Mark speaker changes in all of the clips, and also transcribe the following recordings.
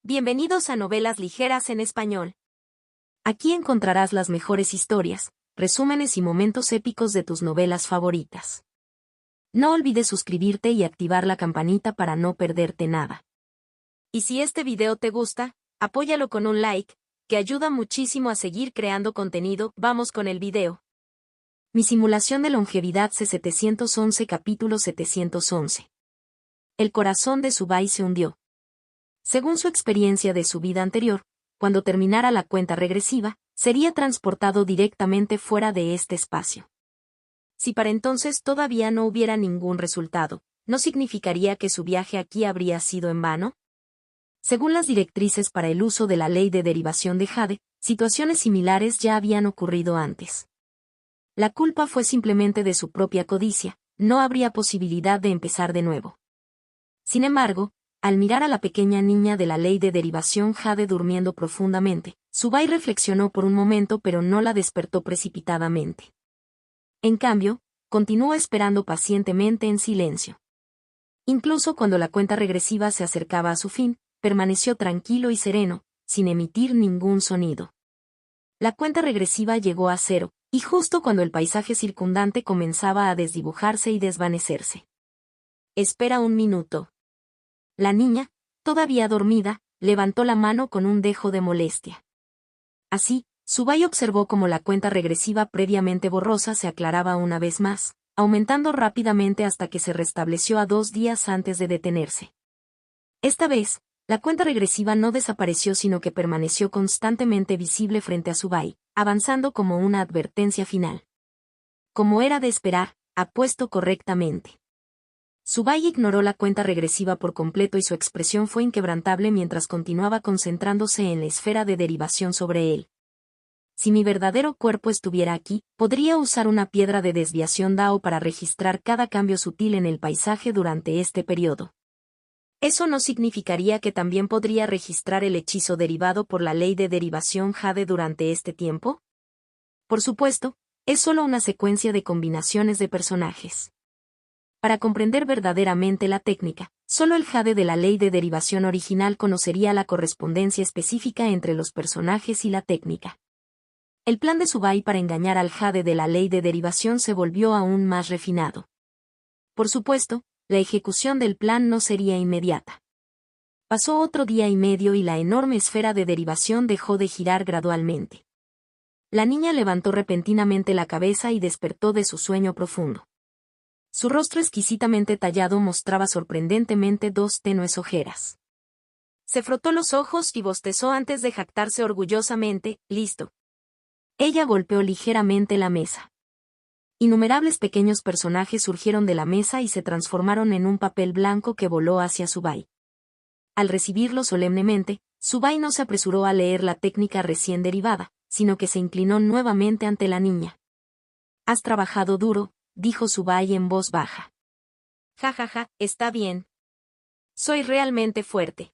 Speaker 1: Bienvenidos a Novelas Ligeras en Español. Aquí encontrarás las mejores historias, resúmenes y momentos épicos de tus novelas favoritas. No olvides suscribirte y activar la campanita para no perderte nada. Y si este video te gusta, apóyalo con un like, que ayuda muchísimo a seguir creando contenido. Vamos con el video. Mi simulación de longevidad C711 capítulo 711. El corazón de Subai se hundió. Según su experiencia de su vida anterior, cuando terminara la cuenta regresiva, sería transportado directamente fuera de este espacio. Si para entonces todavía no hubiera ningún resultado, ¿no significaría que su viaje aquí habría sido en vano? Según las directrices para el uso de la ley de derivación de Jade, situaciones similares ya habían ocurrido antes. La culpa fue simplemente de su propia codicia, no habría posibilidad de empezar de nuevo. Sin embargo, al mirar a la pequeña niña de la ley de derivación Jade durmiendo profundamente, Subai reflexionó por un momento pero no la despertó precipitadamente. En cambio, continuó esperando pacientemente en silencio. Incluso cuando la cuenta regresiva se acercaba a su fin, permaneció tranquilo y sereno, sin emitir ningún sonido. La cuenta regresiva llegó a 0, y justo cuando el paisaje circundante comenzaba a desdibujarse y desvanecerse. Espera un minuto. La niña, todavía dormida, levantó la mano con un dejo de molestia. Así, Subai observó cómo la cuenta regresiva previamente borrosa se aclaraba una vez más, aumentando rápidamente hasta que se restableció a 2 días antes de detenerse. Esta vez, la cuenta regresiva no desapareció sino que permaneció constantemente visible frente a Subai, avanzando como una advertencia final. Como era de esperar, apuesto correctamente. Subai ignoró la cuenta regresiva por completo y su expresión fue inquebrantable mientras continuaba concentrándose en la esfera de derivación sobre él. Si mi verdadero cuerpo estuviera aquí, podría usar una piedra de desviación Dao para registrar cada cambio sutil en el paisaje durante este periodo. ¿Eso no significaría que también podría registrar el hechizo derivado por la ley de derivación Jade durante este tiempo? Por supuesto, es solo una secuencia de combinaciones de personajes. Para comprender verdaderamente la técnica, solo el Jade de la ley de derivación original conocería la correspondencia específica entre los personajes y la técnica. El plan de Subai para engañar al Jade de la ley de derivación se volvió aún más refinado. Por supuesto, la ejecución del plan no sería inmediata. Pasó otro día y medio y la enorme esfera de derivación dejó de girar gradualmente. La niña levantó repentinamente la cabeza y despertó de su sueño profundo. Su rostro exquisitamente tallado mostraba sorprendentemente 2 tenues ojeras. Se frotó los ojos y bostezó antes de jactarse orgullosamente, listo. Ella golpeó ligeramente la mesa. Innumerables pequeños personajes surgieron de la mesa y se transformaron en un papel blanco que voló hacia Subai. Al recibirlo solemnemente, Subai no se apresuró a leer la técnica recién derivada, sino que se inclinó nuevamente ante la niña. «Has trabajado duro», dijo Subai en voz baja. «Ja, está bien. Soy realmente fuerte».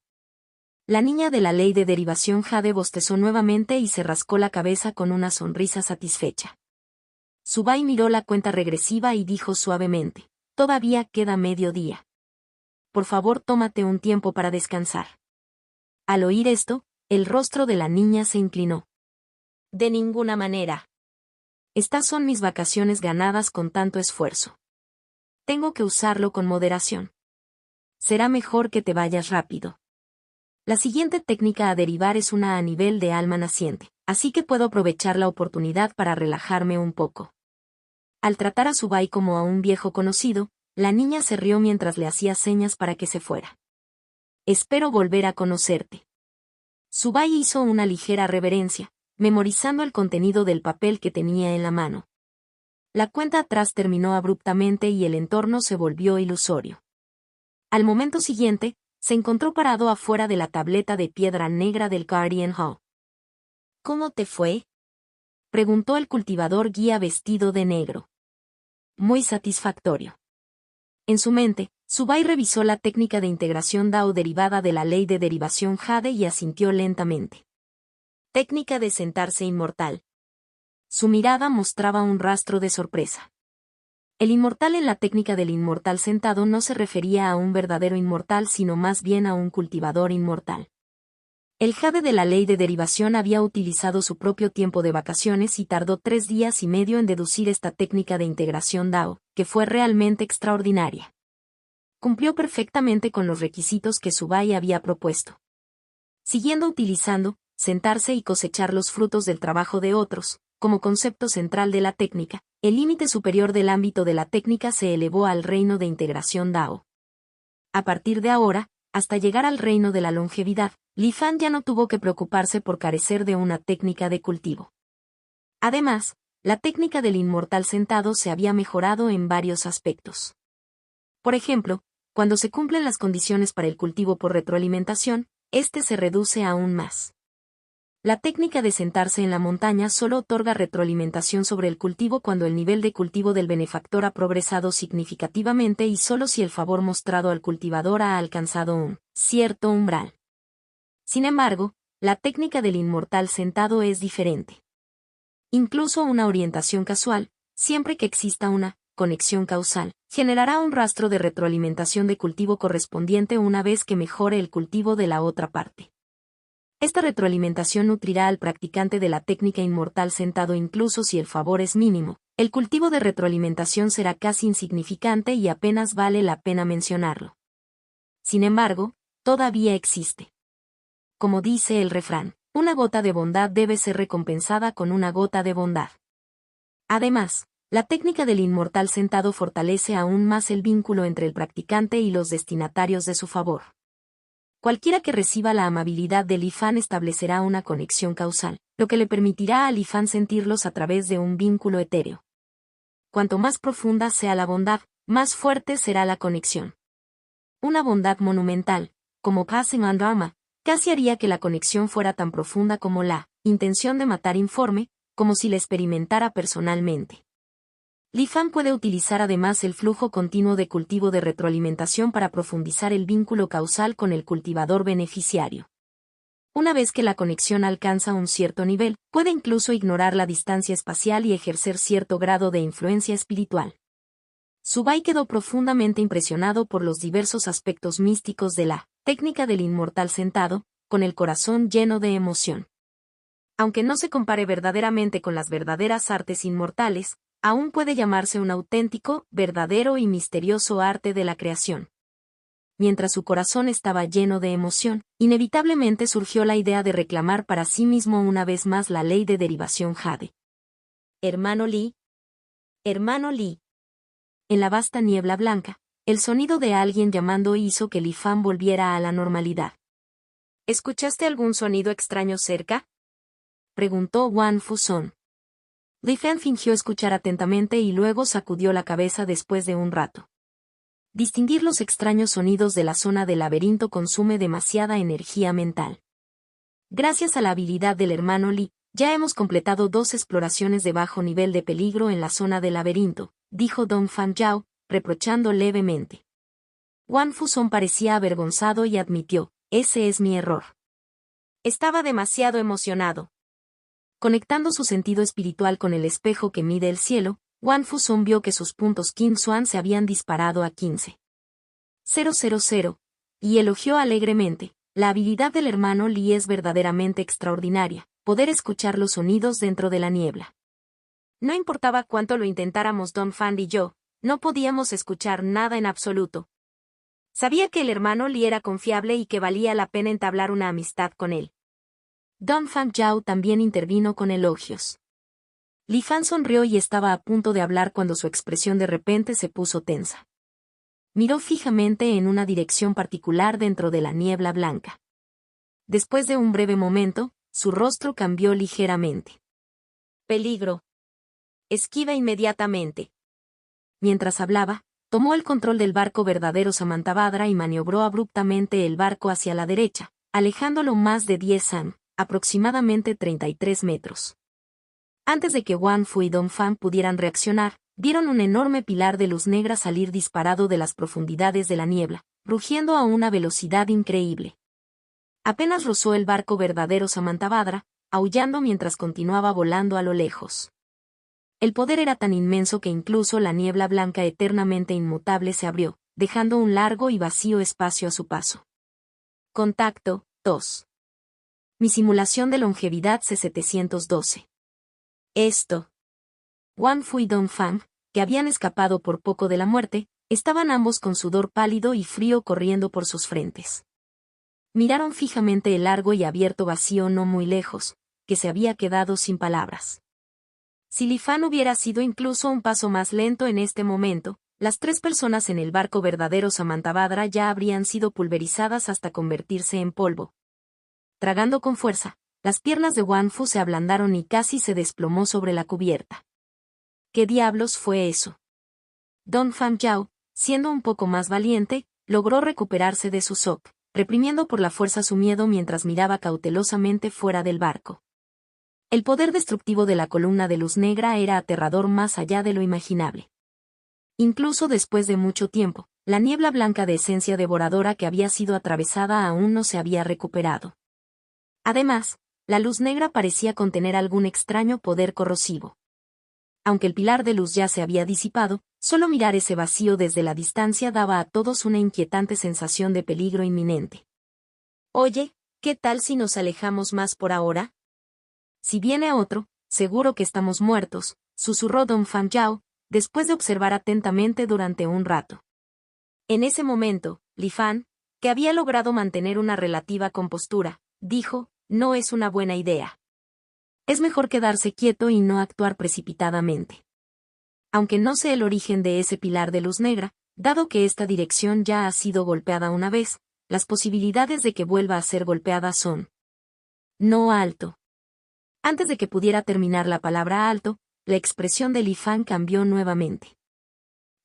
Speaker 1: La niña de la ley de derivación Jade bostezó nuevamente y se rascó la cabeza con una sonrisa satisfecha. Subai miró la cuenta regresiva y dijo suavemente, «Todavía queda medio día. Por favor, tómate un tiempo para descansar». Al oír esto, el rostro de la niña se inclinó. «De ninguna manera. Estas son mis vacaciones ganadas con tanto esfuerzo. Tengo que usarlo con moderación. Será mejor que te vayas rápido. La siguiente técnica a derivar es una a nivel de alma naciente, así que puedo aprovechar la oportunidad para relajarme un poco». Al tratar a Subai como a un viejo conocido, la niña se rió mientras le hacía señas para que se fuera. «Espero volver a conocerte». Subai hizo una ligera reverencia, memorizando el contenido del papel que tenía en la mano. La cuenta atrás terminó abruptamente y el entorno se volvió ilusorio. Al momento siguiente, se encontró parado afuera de la tableta de piedra negra del Guardian Hall. «¿Cómo te fue?», preguntó el cultivador guía vestido de negro. «Muy satisfactorio». En su mente, Subai revisó la técnica de integración Dao derivada de la ley de derivación Jade y asintió lentamente. «Técnica de sentarse inmortal». Su mirada mostraba un rastro de sorpresa. El inmortal en la técnica del inmortal sentado no se refería a un verdadero inmortal sino más bien a un cultivador inmortal. El jade de la ley de derivación había utilizado su propio tiempo de vacaciones y tardó 3 días y medio en deducir esta técnica de integración DAO, que fue realmente extraordinaria. Cumplió perfectamente con los requisitos que Subai había propuesto. Siguiendo utilizando, sentarse y cosechar los frutos del trabajo de otros, como concepto central de la técnica, el límite superior del ámbito de la técnica se elevó al reino de integración DAO. A partir de ahora, hasta llegar al reino de la longevidad, Li Fan ya no tuvo que preocuparse por carecer de una técnica de cultivo. Además, la técnica del inmortal sentado se había mejorado en varios aspectos. Por ejemplo, cuando se cumplen las condiciones para el cultivo por retroalimentación, este se reduce aún más. La técnica de sentarse en la montaña solo otorga retroalimentación sobre el cultivo cuando el nivel de cultivo del benefactor ha progresado significativamente y solo si el favor mostrado al cultivador ha alcanzado un cierto umbral. Sin embargo, la técnica del inmortal sentado es diferente. Incluso una orientación casual, siempre que exista una conexión causal, generará un rastro de retroalimentación de cultivo correspondiente una vez que mejore el cultivo de la otra parte. Esta retroalimentación nutrirá al practicante de la técnica inmortal sentado incluso si el favor es mínimo. El cultivo de retroalimentación será casi insignificante y apenas vale la pena mencionarlo. Sin embargo, todavía existe. Como dice el refrán, una gota de bondad debe ser recompensada con una gota de bondad. Además, la técnica del inmortal sentado fortalece aún más el vínculo entre el practicante y los destinatarios de su favor. Cualquiera que reciba la amabilidad de Li Fan establecerá una conexión causal, lo que le permitirá a Li Fan sentirlos a través de un vínculo etéreo. Cuanto más profunda sea la bondad, más fuerte será la conexión. Una bondad monumental, como Passing on Dharma, casi haría que la conexión fuera tan profunda como la intención de matar informe, como si la experimentara personalmente. Li Fan puede utilizar además el flujo continuo de cultivo de retroalimentación para profundizar el vínculo causal con el cultivador beneficiario. Una vez que la conexión alcanza un cierto nivel, puede incluso ignorar la distancia espacial y ejercer cierto grado de influencia espiritual. Subai quedó profundamente impresionado por los diversos aspectos místicos de la técnica del inmortal sentado, con el corazón lleno de emoción. Aunque no se compare verdaderamente con las verdaderas artes inmortales, aún puede llamarse un auténtico, verdadero y misterioso arte de la creación. Mientras su corazón estaba lleno de emoción, inevitablemente surgió la idea de reclamar para sí mismo una vez más la ley de derivación jade. Hermano Li. Hermano Li. En la vasta niebla blanca, el sonido de alguien llamando hizo que Li Fan volviera a la normalidad. ¿Escuchaste algún sonido extraño cerca?, preguntó Wan Fuson. Li Fan fingió escuchar atentamente y luego sacudió la cabeza después de un rato. Distinguir los extraños sonidos de la zona del laberinto consume demasiada energía mental. Gracias a la habilidad del hermano Li, ya hemos completado 2 exploraciones de bajo nivel de peligro en la zona del laberinto, dijo Dong Fan Yao, reprochando levemente. Wan Fuson parecía avergonzado y admitió, ese es mi error. Estaba demasiado emocionado. Conectando su sentido espiritual con el espejo que mide el cielo, Wan Fuson vio que sus puntos Qin Xuan se habían disparado a 15,000, y elogió alegremente, la habilidad del hermano Li es verdaderamente extraordinaria, poder escuchar los sonidos dentro de la niebla. No importaba cuánto lo intentáramos Dong Fan y yo, no podíamos escuchar nada en absoluto. Sabía que el hermano Li era confiable y que valía la pena entablar una amistad con él. Dong Fan Yao también intervino con elogios. Li Fan sonrió y estaba a punto de hablar cuando su expresión de repente se puso tensa. Miró fijamente en una dirección particular dentro de la niebla blanca. Después de un breve momento, su rostro cambió ligeramente. Peligro. Esquiva inmediatamente. Mientras hablaba, tomó el control del barco verdadero Samantabhadra y maniobró abruptamente el barco hacia la derecha, alejándolo más de 10 san, aproximadamente 33 metros. Antes de que Wan Fu y Dong Fan pudieran reaccionar, vieron un enorme pilar de luz negra salir disparado de las profundidades de la niebla, rugiendo a una velocidad increíble. Apenas rozó el barco verdadero Samantabhadra, aullando mientras continuaba volando a lo lejos. El poder era tan inmenso que incluso la niebla blanca eternamente inmutable se abrió, dejando un largo y vacío espacio a su paso. Contacto, 2. Mi simulación de longevidad C-712. Esto. Wang Fu y Dongfang, que habían escapado por poco de la muerte, estaban ambos con sudor pálido y frío corriendo por sus frentes. Miraron fijamente el largo y abierto vacío no muy lejos, que se había quedado sin palabras. Si Li Fan hubiera sido incluso un paso más lento en este momento, las 3 personas en el barco verdadero Samantabhadra ya habrían sido pulverizadas hasta convertirse en polvo. Tragando con fuerza, las piernas de Wang Fu se ablandaron y casi se desplomó sobre la cubierta. ¿Qué diablos fue eso? Dongfang Yao, siendo un poco más valiente, logró recuperarse de su shock, reprimiendo por la fuerza su miedo mientras miraba cautelosamente fuera del barco. El poder destructivo de la columna de luz negra era aterrador más allá de lo imaginable. Incluso después de mucho tiempo, la niebla blanca de esencia devoradora que había sido atravesada aún no se había recuperado. Además, la luz negra parecía contener algún extraño poder corrosivo. Aunque el pilar de luz ya se había disipado, solo mirar ese vacío desde la distancia daba a todos una inquietante sensación de peligro inminente. Oye, ¿qué tal si nos alejamos más por ahora? Si viene otro, seguro que estamos muertos, susurró Dongfang Yao, después de observar atentamente durante un rato. En ese momento, Li Fan, que había logrado mantener una relativa compostura, dijo, no es una buena idea. Es mejor quedarse quieto y no actuar precipitadamente. Aunque no sé el origen de ese pilar de luz negra, dado que esta dirección ya ha sido golpeada una vez, las posibilidades de que vuelva a ser golpeada son no alto. Antes de que pudiera terminar la palabra alto, la expresión de Li Fan cambió nuevamente.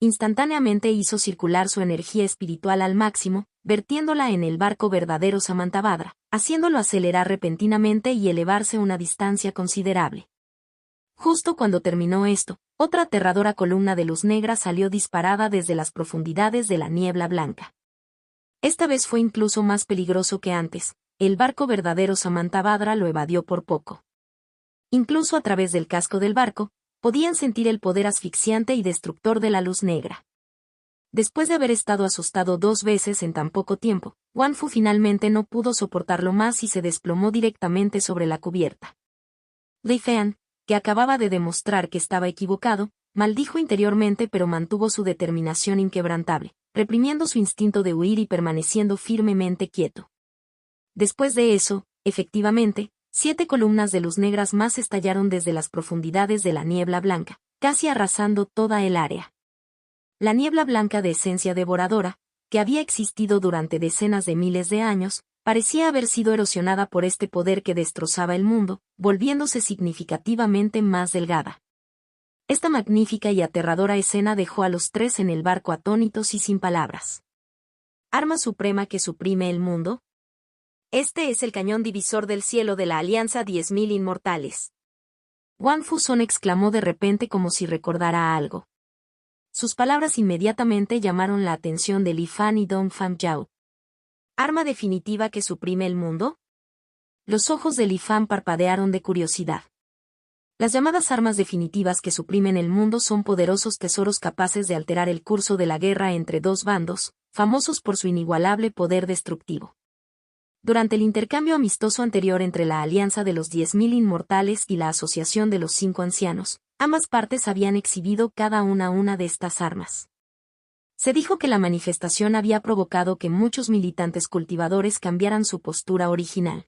Speaker 1: Instantáneamente hizo circular su energía espiritual al máximo, vertiéndola en el barco verdadero Samantabhadra, haciéndolo acelerar repentinamente y elevarse una distancia considerable. Justo cuando terminó esto, otra aterradora columna de luz negra salió disparada desde las profundidades de la niebla blanca. Esta vez fue incluso más peligroso que antes, el barco verdadero Samantabhadra lo evadió por poco. Incluso a través del casco del barco, podían sentir el poder asfixiante y destructor de la luz negra. Después de haber estado asustado 2 veces en tan poco tiempo, Wang Fu finalmente no pudo soportarlo más y se desplomó directamente sobre la cubierta. Li Fan, que acababa de demostrar que estaba equivocado, maldijo interiormente pero mantuvo su determinación inquebrantable, reprimiendo su instinto de huir y permaneciendo firmemente quieto. Después de eso, efectivamente, 7 columnas de luz negras más estallaron desde las profundidades de la niebla blanca, casi arrasando toda el área. La niebla blanca de esencia devoradora, que había existido durante decenas de miles de años, parecía haber sido erosionada por este poder que destrozaba el mundo, volviéndose significativamente más delgada. Esta magnífica y aterradora escena dejó a los 3 en el barco atónitos y sin palabras. ¿Arma suprema que suprime el mundo? Este es el cañón divisor del cielo de la Alianza 10.000 Inmortales. Wang Fu Son exclamó de repente como si recordara algo. Sus palabras inmediatamente llamaron la atención de Li Fan y Dongfang Yao. ¿Arma definitiva que suprime el mundo? Los ojos de Li Fan parpadearon de curiosidad. Las llamadas armas definitivas que suprimen el mundo son poderosos tesoros capaces de alterar el curso de la guerra entre 2 bandos, famosos por su inigualable poder destructivo. Durante el intercambio amistoso anterior entre la Alianza de los 10.000 Inmortales y la Asociación de los 5 Ancianos, ambas partes habían exhibido cada una de estas armas. Se dijo que la manifestación había provocado que muchos militantes cultivadores cambiaran su postura original.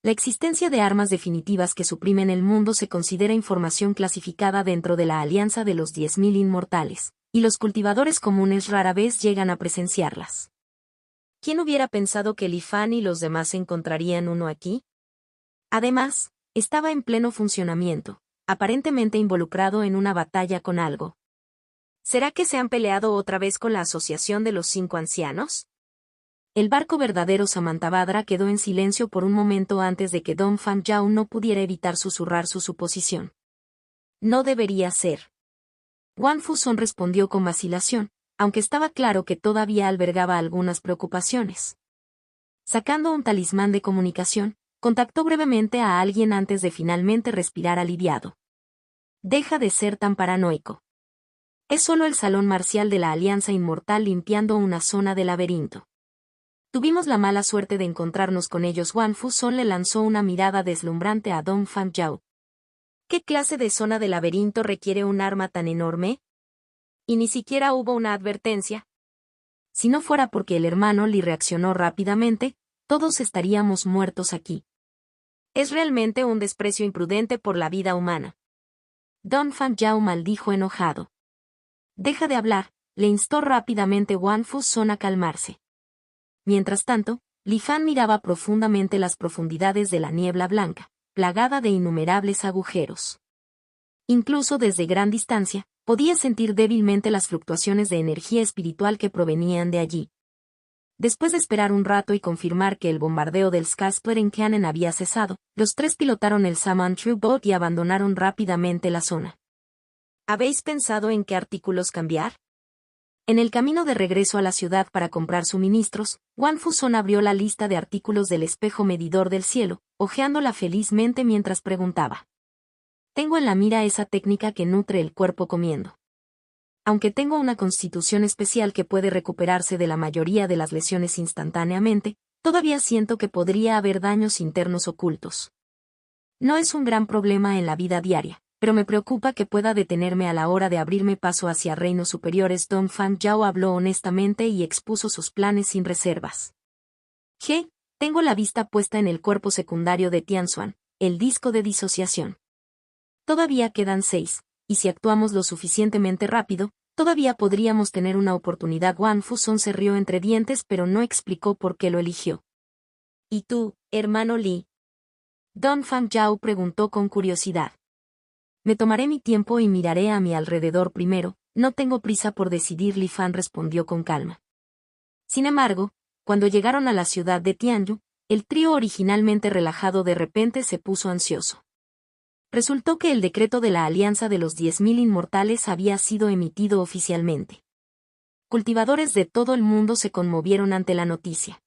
Speaker 1: La existencia de armas definitivas que suprimen el mundo se considera información clasificada dentro de la Alianza de los 10.000 Inmortales, y los cultivadores comunes rara vez llegan a presenciarlas. ¿Quién hubiera pensado que Li Fan y los demás encontrarían uno aquí? Además, estaba en pleno funcionamiento, aparentemente involucrado en una batalla con algo. ¿Será que se han peleado otra vez con la Asociación de los 5 Ancianos? El barco verdadero Samantabhadra quedó en silencio por un momento antes de que Dongfang Yao no pudiera evitar susurrar su suposición. No debería ser. Wang Fu Son respondió con vacilación, aunque estaba claro que todavía albergaba algunas preocupaciones. Sacando un talismán de comunicación, contactó brevemente a alguien antes de finalmente respirar aliviado. Deja de ser tan paranoico. Es solo el salón marcial de la Alianza Inmortal limpiando una zona de laberinto. Tuvimos la mala suerte de encontrarnos con ellos. Wan Fuson le lanzó una mirada deslumbrante a Dong Fanjiao. ¿Qué clase de zona de laberinto requiere un arma tan enorme? Y ni siquiera hubo una advertencia. Si no fuera porque el hermano Li reaccionó rápidamente, todos estaríamos muertos aquí. Es realmente un desprecio imprudente por la vida humana. Don Fanjiao maldijo enojado. Deja de hablar, le instó rápidamente Wan Fuson a calmarse. Mientras tanto, Li Fan miraba profundamente las profundidades de la niebla blanca, plagada de innumerables agujeros. Incluso desde gran distancia, podía sentir débilmente las fluctuaciones de energía espiritual que provenían de allí. Después de esperar un rato y confirmar que el bombardeo del Skysplitting Cannon había cesado, los tres pilotaron el Saman True Boat y abandonaron rápidamente la zona. ¿Habéis pensado en qué artículos cambiar? En el camino de regreso a la ciudad para comprar suministros, Wan Fuson abrió la lista de artículos del espejo medidor del cielo, hojeándola felizmente mientras preguntaba. Tengo en la mira esa técnica que nutre el cuerpo comiendo. Aunque tengo una constitución especial que puede recuperarse de la mayoría de las lesiones instantáneamente, todavía siento que podría haber daños internos ocultos. No es un gran problema en la vida diaria, pero me preocupa que pueda detenerme a la hora de abrirme paso hacia reinos superiores. Dong Fanjiao habló honestamente y expuso sus planes sin reservas. Tengo la vista puesta en el cuerpo secundario de Tianxuan, el disco de disociación. Todavía quedan 6, y si actuamos lo suficientemente rápido, todavía podríamos tener una oportunidad. Wan Fuson se rió entre dientes pero no explicó por qué lo eligió. ¿Y tú, hermano Li? Don Fanjiao preguntó con curiosidad. Me tomaré mi tiempo y miraré a mi alrededor primero, no tengo prisa por decidir. Li Fan respondió con calma. Sin embargo, cuando llegaron a la ciudad de Tianyu, el trío originalmente relajado de repente se puso ansioso. Resultó que el decreto de la Alianza de los 10.000 Inmortales había sido emitido oficialmente. Cultivadores de todo el mundo se conmovieron ante la noticia.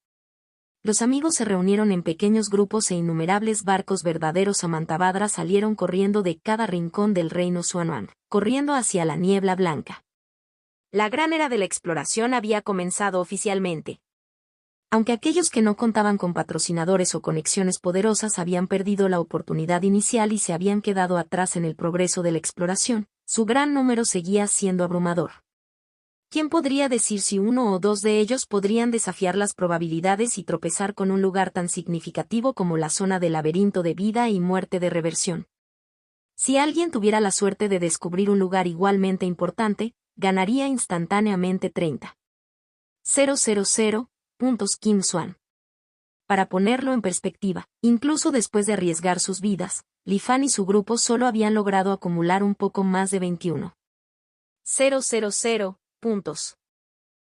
Speaker 1: Los amigos se reunieron en pequeños grupos e innumerables barcos verdaderos amantabadras salieron corriendo de cada rincón del reino Xuanwang, corriendo hacia la niebla blanca. La gran era de la exploración había comenzado oficialmente. Aunque aquellos que no contaban con patrocinadores o conexiones poderosas habían perdido la oportunidad inicial y se habían quedado atrás en el progreso de la exploración, su gran número seguía siendo abrumador. ¿Quién podría decir si uno o dos de ellos podrían desafiar las probabilidades y tropezar con un lugar tan significativo como la zona del laberinto de vida y muerte de reversión? Si alguien tuviera la suerte de descubrir un lugar igualmente importante, ganaría instantáneamente 30,000 puntos Kim Xuan. Para ponerlo en perspectiva, incluso después de arriesgar sus vidas, Li Fan y su grupo solo habían logrado acumular un poco más de 21,000 puntos.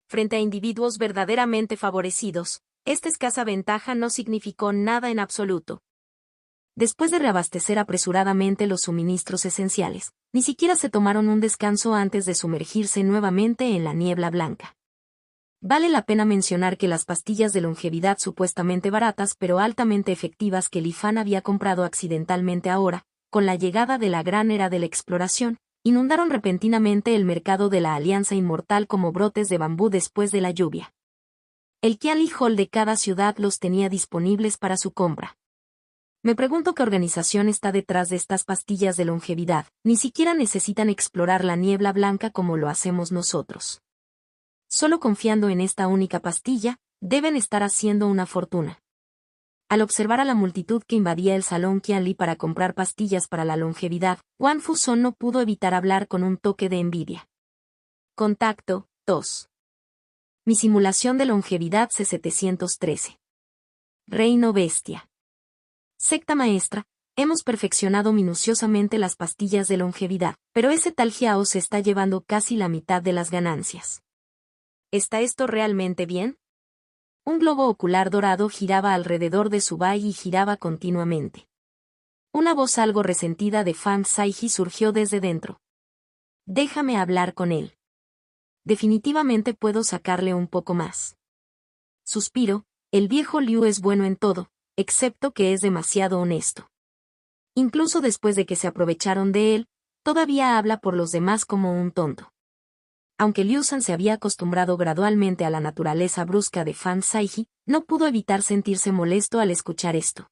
Speaker 1: Frente a individuos verdaderamente favorecidos, esta escasa ventaja no significó nada en absoluto. Después de reabastecer apresuradamente los suministros esenciales, ni siquiera se tomaron un descanso antes de sumergirse nuevamente en la niebla blanca. Vale la pena mencionar que las pastillas de longevidad supuestamente baratas pero altamente efectivas que Li Fan había comprado accidentalmente ahora, con la llegada de la gran era de la exploración, inundaron repentinamente el mercado de la Alianza Inmortal como brotes de bambú después de la lluvia. El Qianli Hall de cada ciudad los tenía disponibles para su compra. Me pregunto qué organización está detrás de estas pastillas de longevidad. Ni siquiera necesitan explorar la niebla blanca como lo hacemos nosotros. Solo confiando en esta única pastilla, deben estar haciendo una fortuna. Al observar a la multitud que invadía el salón Qianli para comprar pastillas para la longevidad, Wan Fuson no pudo evitar hablar con un toque de envidia. Contacto 2. Mi simulación de longevidad C713. Reino Bestia. Secta maestra, hemos perfeccionado minuciosamente las pastillas de longevidad, pero ese tal Jiao se está llevando casi la mitad de las ganancias. ¿Está esto realmente bien? Un globo ocular dorado giraba alrededor de su bai y giraba continuamente. Una voz algo resentida de Fan Saiji surgió desde dentro. Déjame hablar con él. Definitivamente puedo sacarle un poco más. Suspiro, el viejo Liu es bueno en todo, excepto que es demasiado honesto. Incluso después de que se aprovecharon de él, todavía habla por los demás como un tonto. Aunque Liu San se había acostumbrado gradualmente a la naturaleza brusca de Fan Saiji, no pudo evitar sentirse molesto al escuchar esto.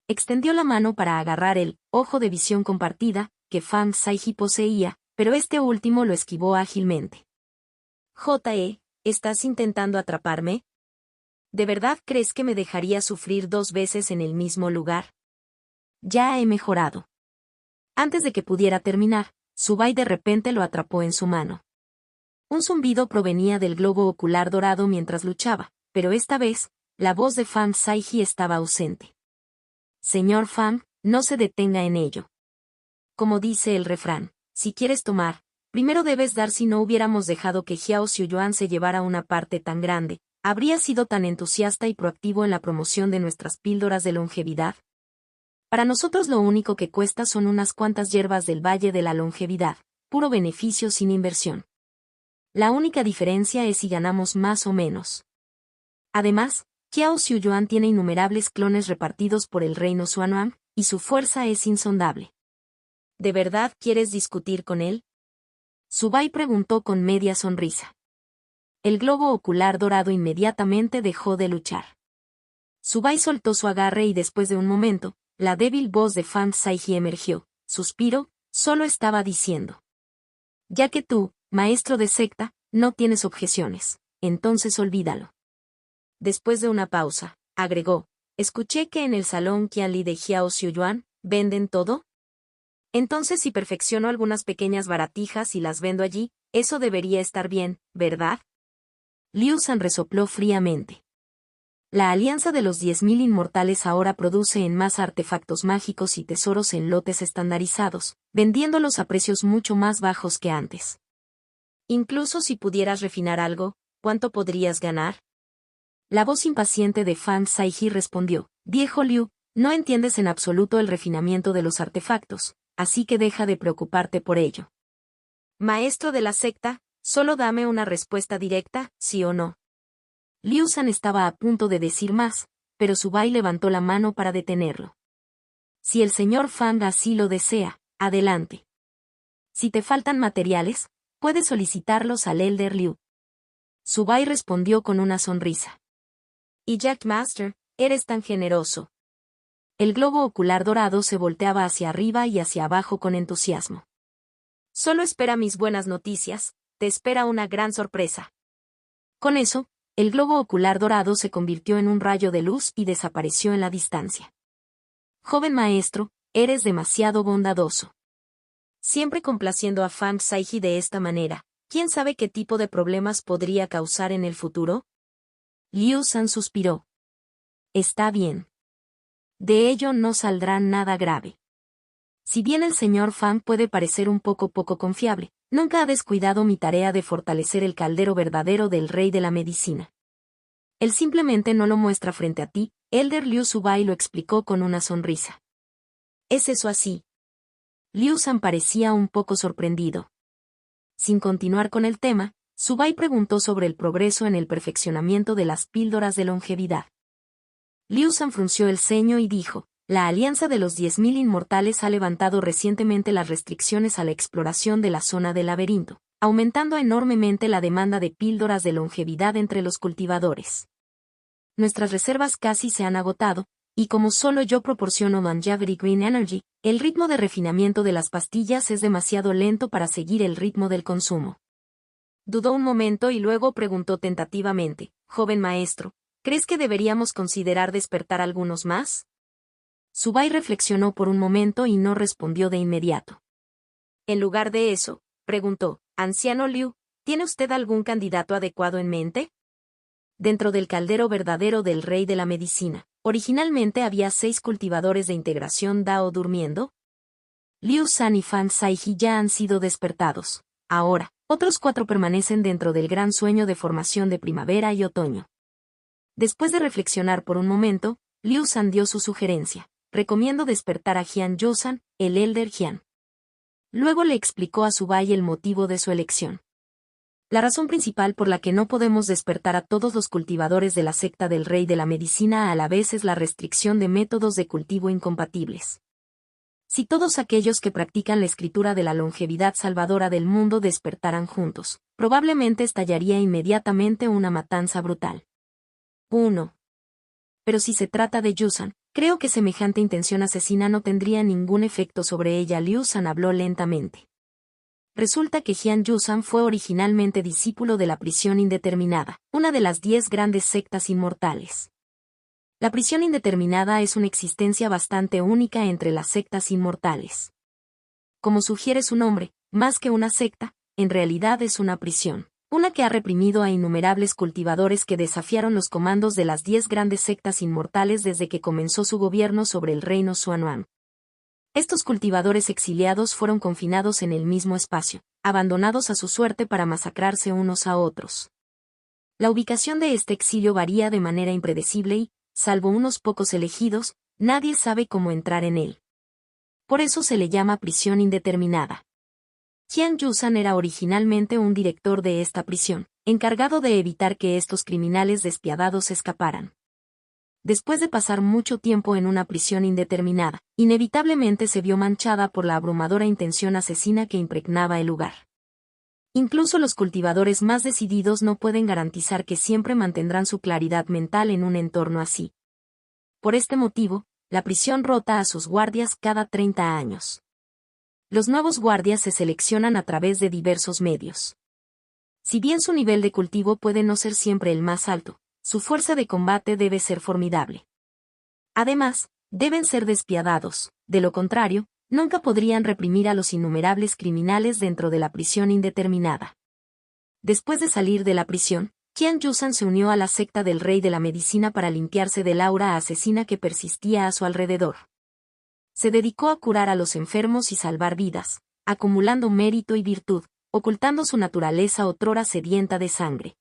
Speaker 1: Extendió la mano para agarrar el ojo de visión compartida que Fan Saiji poseía, pero este último lo esquivó ágilmente. ¿Estás intentando atraparme? ¿De verdad crees que me dejaría sufrir 2 veces en el mismo lugar? Ya he mejorado. Antes de que pudiera terminar, Subai de repente lo atrapó en su mano. Un zumbido provenía del globo ocular dorado mientras luchaba, pero esta vez, la voz de Fan Saiji estaba ausente. Señor Fan, no se detenga en ello. Como dice el refrán, si quieres tomar, primero debes dar. Si no hubiéramos dejado que Xiao Xiuyuan se llevara una parte tan grande, ¿habría sido tan entusiasta y proactivo en la promoción de nuestras píldoras de longevidad? Para nosotros lo único que cuesta son unas cuantas hierbas del Valle de la Longevidad, puro beneficio sin inversión. La única diferencia es si ganamos más o menos. Además, Xiao Xiuyuan tiene innumerables clones repartidos por el reino Xuanhuang, y su fuerza es insondable. ¿De verdad quieres discutir con él? Subai preguntó con media sonrisa. El globo ocular dorado inmediatamente dejó de luchar. Subai soltó su agarre y después de un momento, la débil voz de Fan Saiji emergió. Suspiro, solo estaba diciendo. Ya que tú, maestro de secta, no tienes objeciones, entonces olvídalo. Después de una pausa, agregó, escuché que en el salón Qianli de Xiao Xiuyuan, ¿venden todo? Entonces si perfecciono algunas pequeñas baratijas y las vendo allí, eso debería estar bien, ¿verdad? Liu San resopló fríamente. La Alianza de los 10.000 Inmortales ahora produce en masa artefactos mágicos y tesoros en lotes estandarizados, vendiéndolos a precios mucho más bajos que antes. Incluso si pudieras refinar algo, ¿cuánto podrías ganar? La voz impaciente de Fan Saiji respondió, viejo Liu, no entiendes en absoluto el refinamiento de los artefactos, así que deja de preocuparte por ello. Maestro de la secta, solo dame una respuesta directa, sí o no. Liu San estaba a punto de decir más, pero Subai levantó la mano para detenerlo. Si el señor Fan así lo desea, adelante. Si te faltan materiales, puedes solicitarlos al Elder Liu. Subai respondió con una sonrisa. Y Jack Master, eres tan generoso. El globo ocular dorado se volteaba hacia arriba y hacia abajo con entusiasmo. Solo espera mis buenas noticias, te espera una gran sorpresa. Con eso, el globo ocular dorado se convirtió en un rayo de luz y desapareció en la distancia. Joven maestro, eres demasiado bondadoso. Siempre complaciendo a Fan Saiji de esta manera, ¿quién sabe qué tipo de problemas podría causar en el futuro? Liu San suspiró. Está bien. De ello no saldrá nada grave. Si bien el señor Fan puede parecer un poco confiable, nunca ha descuidado mi tarea de fortalecer el caldero verdadero del rey de la medicina. Él simplemente no lo muestra frente a ti, Elder Liu. Subai lo explicó con una sonrisa. ¿Es eso así? Liu San parecía un poco sorprendido. Sin continuar con el tema, Subai preguntó sobre el progreso en el perfeccionamiento de las píldoras de longevidad. Liu San frunció el ceño y dijo, la Alianza de los 10.000 Inmortales ha levantado recientemente las restricciones a la exploración de la zona del laberinto, aumentando enormemente la demanda de píldoras de longevidad entre los cultivadores. Nuestras reservas casi se han agotado, y como solo yo proporciono Longevity Green Energy, el ritmo de refinamiento de las pastillas es demasiado lento para seguir el ritmo del consumo. Dudó un momento y luego preguntó tentativamente, joven maestro, ¿crees que deberíamos considerar despertar algunos más? Subai reflexionó por un momento y no respondió de inmediato. En lugar de eso, preguntó, anciano Liu, ¿tiene usted algún candidato adecuado en mente? Dentro del caldero verdadero del rey de la medicina, originalmente había 6 cultivadores de integración Dao durmiendo. Liu San y Fan Saiji ya han sido despertados. Ahora, otros 4 permanecen dentro del gran sueño de formación de primavera y otoño. Después de reflexionar por un momento, Liu San dio su sugerencia. Recomiendo despertar a Jian Yusan, el Elder Jian. Luego le explicó a Subai el motivo de su elección. La razón principal por la que no podemos despertar a todos los cultivadores de la secta del rey de la medicina a la vez es la restricción de métodos de cultivo incompatibles. Si todos aquellos que practican la escritura de la longevidad salvadora del mundo despertaran juntos, probablemente estallaría inmediatamente una matanza brutal. 1. Pero si se trata de Yusan, creo que semejante intención asesina no tendría ningún efecto sobre ella. Liu San habló lentamente. Resulta que Jian Yusan fue originalmente discípulo de la prisión indeterminada, una de las 10 grandes sectas inmortales. La prisión indeterminada es una existencia bastante única entre las sectas inmortales. Como sugiere su nombre, más que una secta, en realidad es una prisión, una que ha reprimido a innumerables cultivadores que desafiaron los comandos de las 10 grandes sectas inmortales desde que comenzó su gobierno sobre el reino Xuanhuan. Estos cultivadores exiliados fueron confinados en el mismo espacio, abandonados a su suerte para masacrarse unos a otros. La ubicación de este exilio varía de manera impredecible y, salvo unos pocos elegidos, nadie sabe cómo entrar en él. Por eso se le llama prisión indeterminada. Jian Yusan era originalmente un director de esta prisión, encargado de evitar que estos criminales despiadados escaparan. Después de pasar mucho tiempo en una prisión indeterminada, inevitablemente se vio manchada por la abrumadora intención asesina que impregnaba el lugar. Incluso los cultivadores más decididos no pueden garantizar que siempre mantendrán su claridad mental en un entorno así. Por este motivo, la prisión rota a sus guardias cada 30 años. Los nuevos guardias se seleccionan a través de diversos medios. Si bien su nivel de cultivo puede no ser siempre el más alto, su fuerza de combate debe ser formidable. Además, deben ser despiadados, de lo contrario, nunca podrían reprimir a los innumerables criminales dentro de la prisión indeterminada. Después de salir de la prisión, Jian Yusan se unió a la secta del Rey de la Medicina para limpiarse del aura asesina que persistía a su alrededor. Se dedicó a curar a los enfermos y salvar vidas, acumulando mérito y virtud, ocultando su naturaleza otrora sedienta de sangre.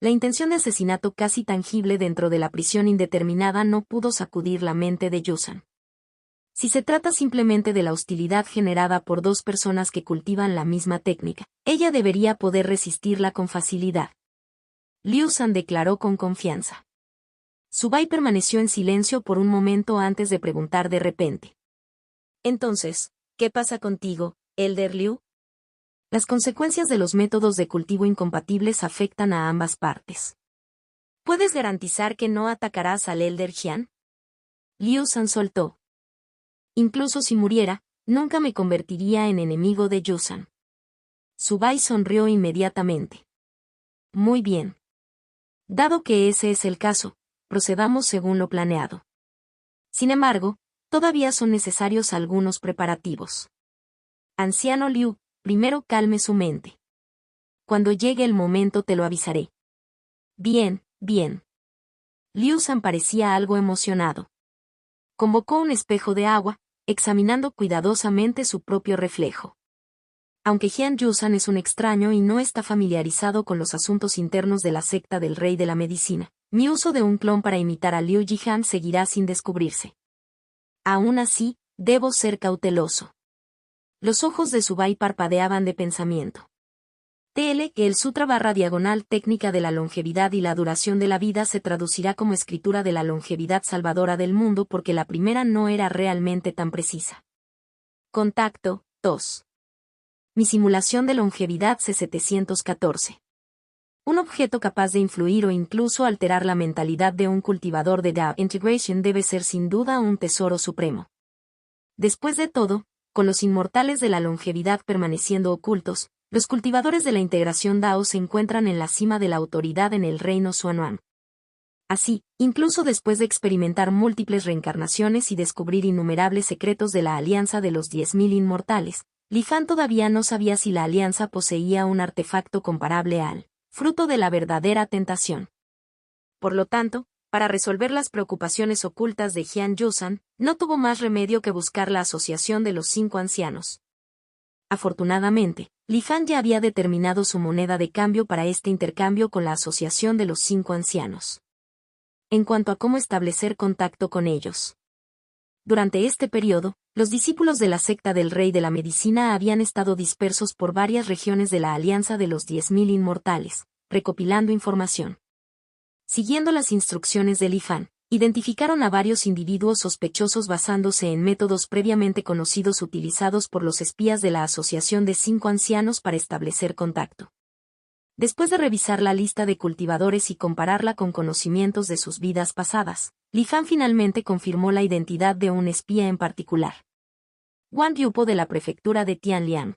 Speaker 1: La intención de asesinato casi tangible dentro de la prisión indeterminada no pudo sacudir la mente de Yusan. Si se trata simplemente de la hostilidad generada por dos personas que cultivan la misma técnica, ella debería poder resistirla con facilidad. Liu San declaró con confianza. Subai permaneció en silencio por un momento antes de preguntar de repente. Entonces, ¿qué pasa contigo, Elder Liu? Las consecuencias de los métodos de cultivo incompatibles afectan a ambas partes. ¿Puedes garantizar que no atacarás al Elder Jian? Liu San soltó. Incluso si muriera, nunca me convertiría en enemigo de Yusan. Subai sonrió inmediatamente. Muy bien. Dado que ese es el caso, procedamos según lo planeado. Sin embargo, todavía son necesarios algunos preparativos. Anciano Liu, primero calme su mente. Cuando llegue el momento te lo avisaré. Bien, bien. Liu San parecía algo emocionado. Convocó un espejo de agua, examinando cuidadosamente su propio reflejo. Aunque Jian Yusan es un extraño y no está familiarizado con los asuntos internos de la secta del Rey de la Medicina, mi uso de un clon para imitar a Liu Yihan seguirá sin descubrirse. Aún así, debo ser cauteloso. Los ojos de Subai parpadeaban de pensamiento. TL que el Sutra / técnica de la longevidad y la duración de la vida se traducirá como escritura de la longevidad salvadora del mundo porque la primera no era realmente tan precisa. Contacto, tos. Mi simulación de longevidad C714. Un objeto capaz de influir o incluso alterar la mentalidad de un cultivador de DAO Integration debe ser sin duda un tesoro supremo. Después de todo, con los inmortales de la longevidad permaneciendo ocultos, los cultivadores de la integración DAO se encuentran en la cima de la autoridad en el reino Xuanhuan. Así, incluso después de experimentar múltiples reencarnaciones y descubrir innumerables secretos de la alianza de los 10.000 inmortales, Li Fan todavía no sabía si la alianza poseía un artefacto comparable al fruto de la verdadera tentación. Por lo tanto, para resolver las preocupaciones ocultas de Jian Yusan, no tuvo más remedio que buscar la asociación de los 5 ancianos. Afortunadamente, Li Fan ya había determinado su moneda de cambio para este intercambio con la asociación de los 5 ancianos. En cuanto a cómo establecer contacto con ellos. Durante este periodo, los discípulos de la secta del Rey de la Medicina habían estado dispersos por varias regiones de la Alianza de los 10.000 Inmortales, recopilando información. Siguiendo las instrucciones de Li Fan, identificaron a varios individuos sospechosos basándose en métodos previamente conocidos utilizados por los espías de la Asociación de 5 Ancianos para establecer contacto. Después de revisar la lista de cultivadores y compararla con conocimientos de sus vidas pasadas, Li Fan finalmente confirmó la identidad de un espía en particular. Wang Biupo de la prefectura de Tianlian.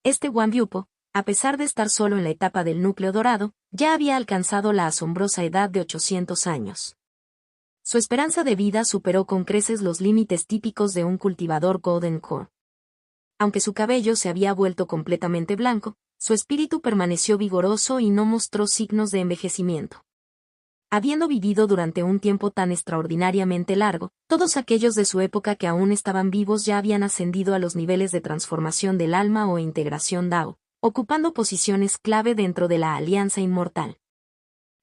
Speaker 1: Este Wang Biupo, a pesar de estar solo en la etapa del núcleo dorado, ya había alcanzado la asombrosa edad de 800 años. Su esperanza de vida superó con creces los límites típicos de un cultivador Golden Core. Aunque su cabello se había vuelto completamente blanco, su espíritu permaneció vigoroso y no mostró signos de envejecimiento. Habiendo vivido durante un tiempo tan extraordinariamente largo, todos aquellos de su época que aún estaban vivos ya habían ascendido a los niveles de transformación del alma o integración Dao, ocupando posiciones clave dentro de la Alianza Inmortal.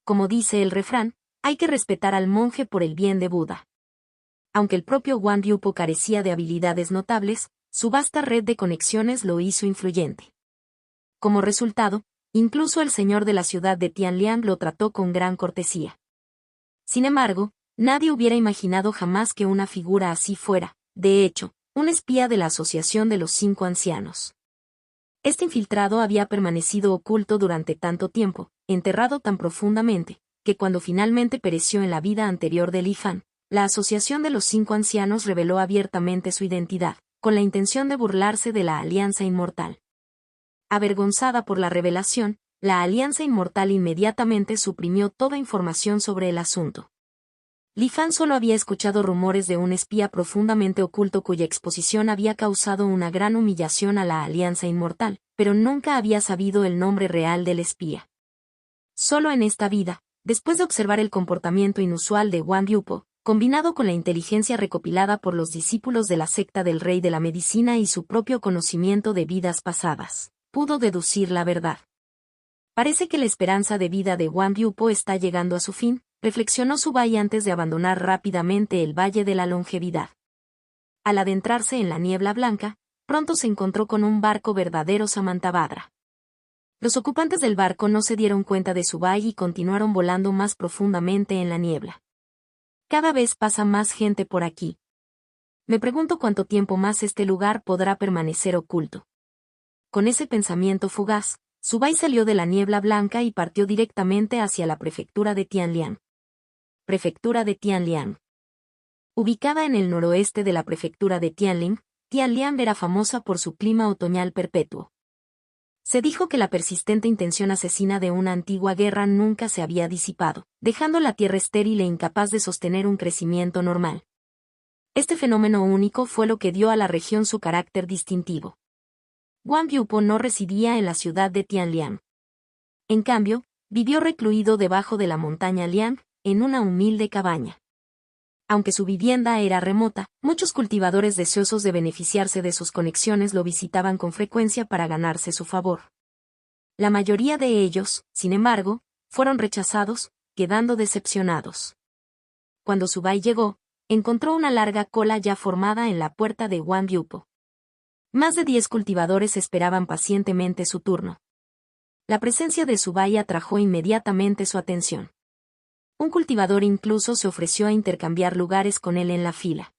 Speaker 1: Como dice el refrán, hay que respetar al monje por el bien de Buda. Aunque el propio Wang Biupo carecía de habilidades notables, su vasta red de conexiones lo hizo influyente. Como resultado, incluso el señor de la ciudad de Tianlian lo trató con gran cortesía. Sin embargo, nadie hubiera imaginado jamás que una figura así fuera, de hecho, un espía de la Asociación de los Cinco Ancianos. Este infiltrado había permanecido oculto durante tanto tiempo, enterrado tan profundamente, que cuando finalmente pereció en la vida anterior de Li Fan, la Asociación de los Cinco Ancianos reveló abiertamente su identidad, con la intención de burlarse de la Alianza Inmortal. Avergonzada por la revelación, la Alianza Inmortal inmediatamente suprimió toda información sobre el asunto. Li Fan solo había escuchado rumores de un espía profundamente oculto cuya exposición había causado una gran humillación a la Alianza Inmortal, pero nunca había sabido el nombre real del espía. Solo en esta vida, después de observar el comportamiento inusual de Wang Biupo, combinado con la inteligencia recopilada por los discípulos de la secta del Rey de la Medicina y su propio conocimiento de vidas pasadas, pudo deducir la verdad. Parece que la esperanza de vida de Wang Biupo está llegando a su fin, reflexionó Subai antes de abandonar rápidamente el Valle de la Longevidad. Al adentrarse en la niebla blanca, pronto se encontró con un barco verdadero Samantabhadra. Los ocupantes del barco no se dieron cuenta de Subai y continuaron volando más profundamente en la niebla. Cada vez pasa más gente por aquí. Me pregunto cuánto tiempo más este lugar podrá permanecer oculto. Con ese pensamiento fugaz, Subai salió de la niebla blanca y partió directamente hacia la prefectura de Tianlian. Prefectura de Tianlian. Ubicada en el noroeste de la prefectura de Tianling, Tianlian era famosa por su clima otoñal perpetuo. Se dijo que la persistente intención asesina de una antigua guerra nunca se había disipado, dejando la tierra estéril e incapaz de sostener un crecimiento normal. Este fenómeno único fue lo que dio a la región su carácter distintivo. Wang Biupo no residía en la ciudad de Tianlian. En cambio, vivió recluido debajo de la montaña Liang, en una humilde cabaña. Aunque su vivienda era remota, muchos cultivadores deseosos de beneficiarse de sus conexiones lo visitaban con frecuencia para ganarse su favor. La mayoría de ellos, sin embargo, fueron rechazados, quedando decepcionados. Cuando Subai llegó, encontró una larga cola ya formada en la puerta de Wang Biupo. Más de 10 cultivadores esperaban pacientemente su turno. La presencia de Subai atrajo inmediatamente su atención. Un cultivador incluso se ofreció a intercambiar lugares con él en la fila.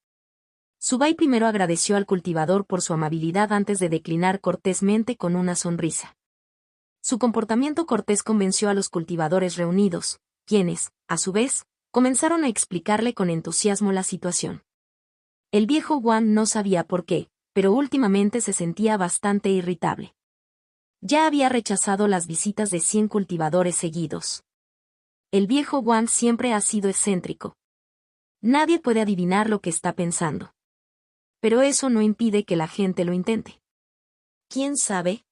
Speaker 1: Subai primero agradeció al cultivador por su amabilidad antes de declinar cortésmente con una sonrisa. Su comportamiento cortés convenció a los cultivadores reunidos, quienes, a su vez, comenzaron a explicarle con entusiasmo la situación. El viejo Wang no sabía por qué, pero últimamente se sentía bastante irritable. Ya había rechazado las visitas de 100 cultivadores seguidos. El viejo Wang siempre ha sido excéntrico. Nadie puede adivinar lo que está pensando. Pero eso no impide que la gente lo intente. ¿Quién sabe?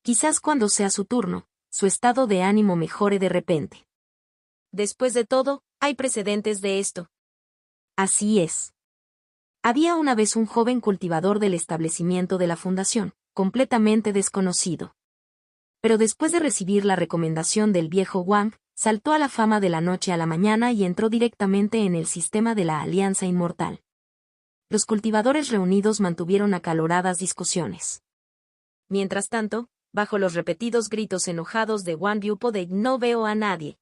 Speaker 1: Quizás cuando sea su turno, su estado de ánimo mejore de repente. Después de todo, hay precedentes de esto. Así es. Había una vez un joven cultivador del establecimiento de la fundación, completamente desconocido. Pero después de recibir la recomendación del viejo Wang, saltó a la fama de la noche a la mañana y entró directamente en el sistema de la Alianza Inmortal. Los cultivadores reunidos mantuvieron acaloradas discusiones. Mientras tanto, bajo los repetidos gritos enojados de Wang Biupo de "no veo a nadie",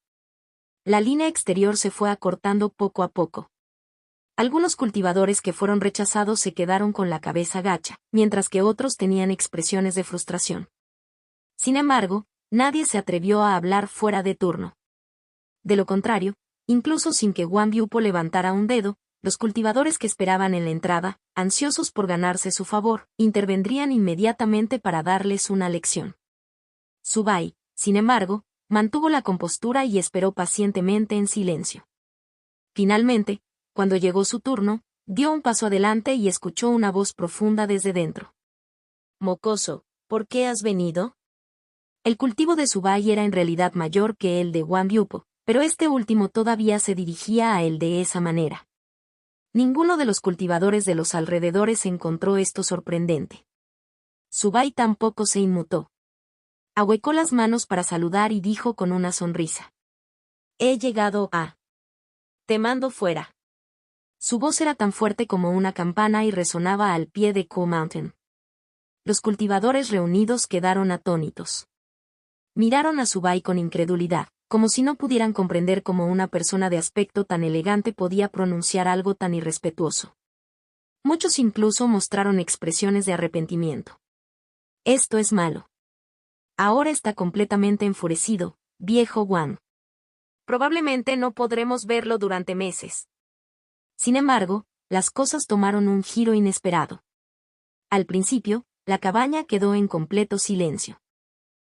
Speaker 1: la línea exterior se fue acortando poco a poco. Algunos cultivadores que fueron rechazados se quedaron con la cabeza gacha, mientras que otros tenían expresiones de frustración. Sin embargo, nadie se atrevió a hablar fuera de turno. De lo contrario, incluso sin que Wang Biupo levantara un dedo, los cultivadores que esperaban en la entrada, ansiosos por ganarse su favor, intervendrían inmediatamente para darles una lección. Su Bai, sin embargo, mantuvo la compostura y esperó pacientemente en silencio. Finalmente, cuando llegó su turno, dio un paso adelante y escuchó una voz profunda desde dentro. «Mocoso, ¿por qué has venido?» El cultivo de su Bai era en realidad mayor que el de Wang Biupo, pero este último todavía se dirigía a él de esa manera. Ninguno de los cultivadores de los alrededores encontró esto sorprendente. Su Bai tampoco se inmutó. Ahuecó las manos para saludar y dijo con una sonrisa. «He llegado a... Te mando fuera». Su voz era tan fuerte como una campana y resonaba al pie de Cool Mountain. Los cultivadores reunidos quedaron atónitos. Miraron a su Bai con incredulidad, como si no pudieran comprender cómo una persona de aspecto tan elegante podía pronunciar algo tan irrespetuoso. Muchos incluso mostraron expresiones de arrepentimiento. «Esto es malo. Ahora está completamente enfurecido, viejo Wang. Probablemente no podremos verlo durante meses». Sin embargo, las cosas tomaron un giro inesperado. Al principio, la cabaña quedó en completo silencio.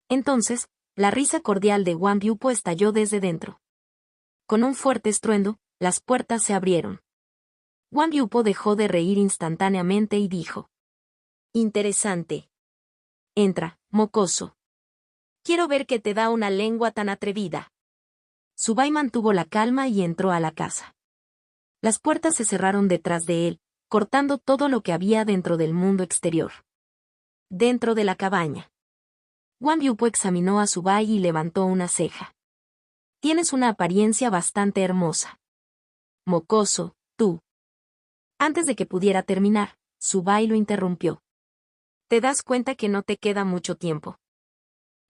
Speaker 1: Entonces, la risa cordial de Wang Biupo estalló desde dentro. Con un fuerte estruendo, las puertas se abrieron. Wang Biupo dejó de reír instantáneamente y dijo: «Interesante. Entra, mocoso. Quiero ver que te da una lengua tan atrevida». Su Bai mantuvo la calma y entró a la casa. Las puertas se cerraron detrás de él, cortando todo lo que había dentro del mundo exterior. Dentro de la cabaña, Wang Biupo examinó a su Bai y levantó una ceja. «Tienes una apariencia bastante hermosa. Mocoso, tú». Antes de que pudiera terminar, su Bai lo interrumpió. «¿Te das cuenta que no te queda mucho tiempo?»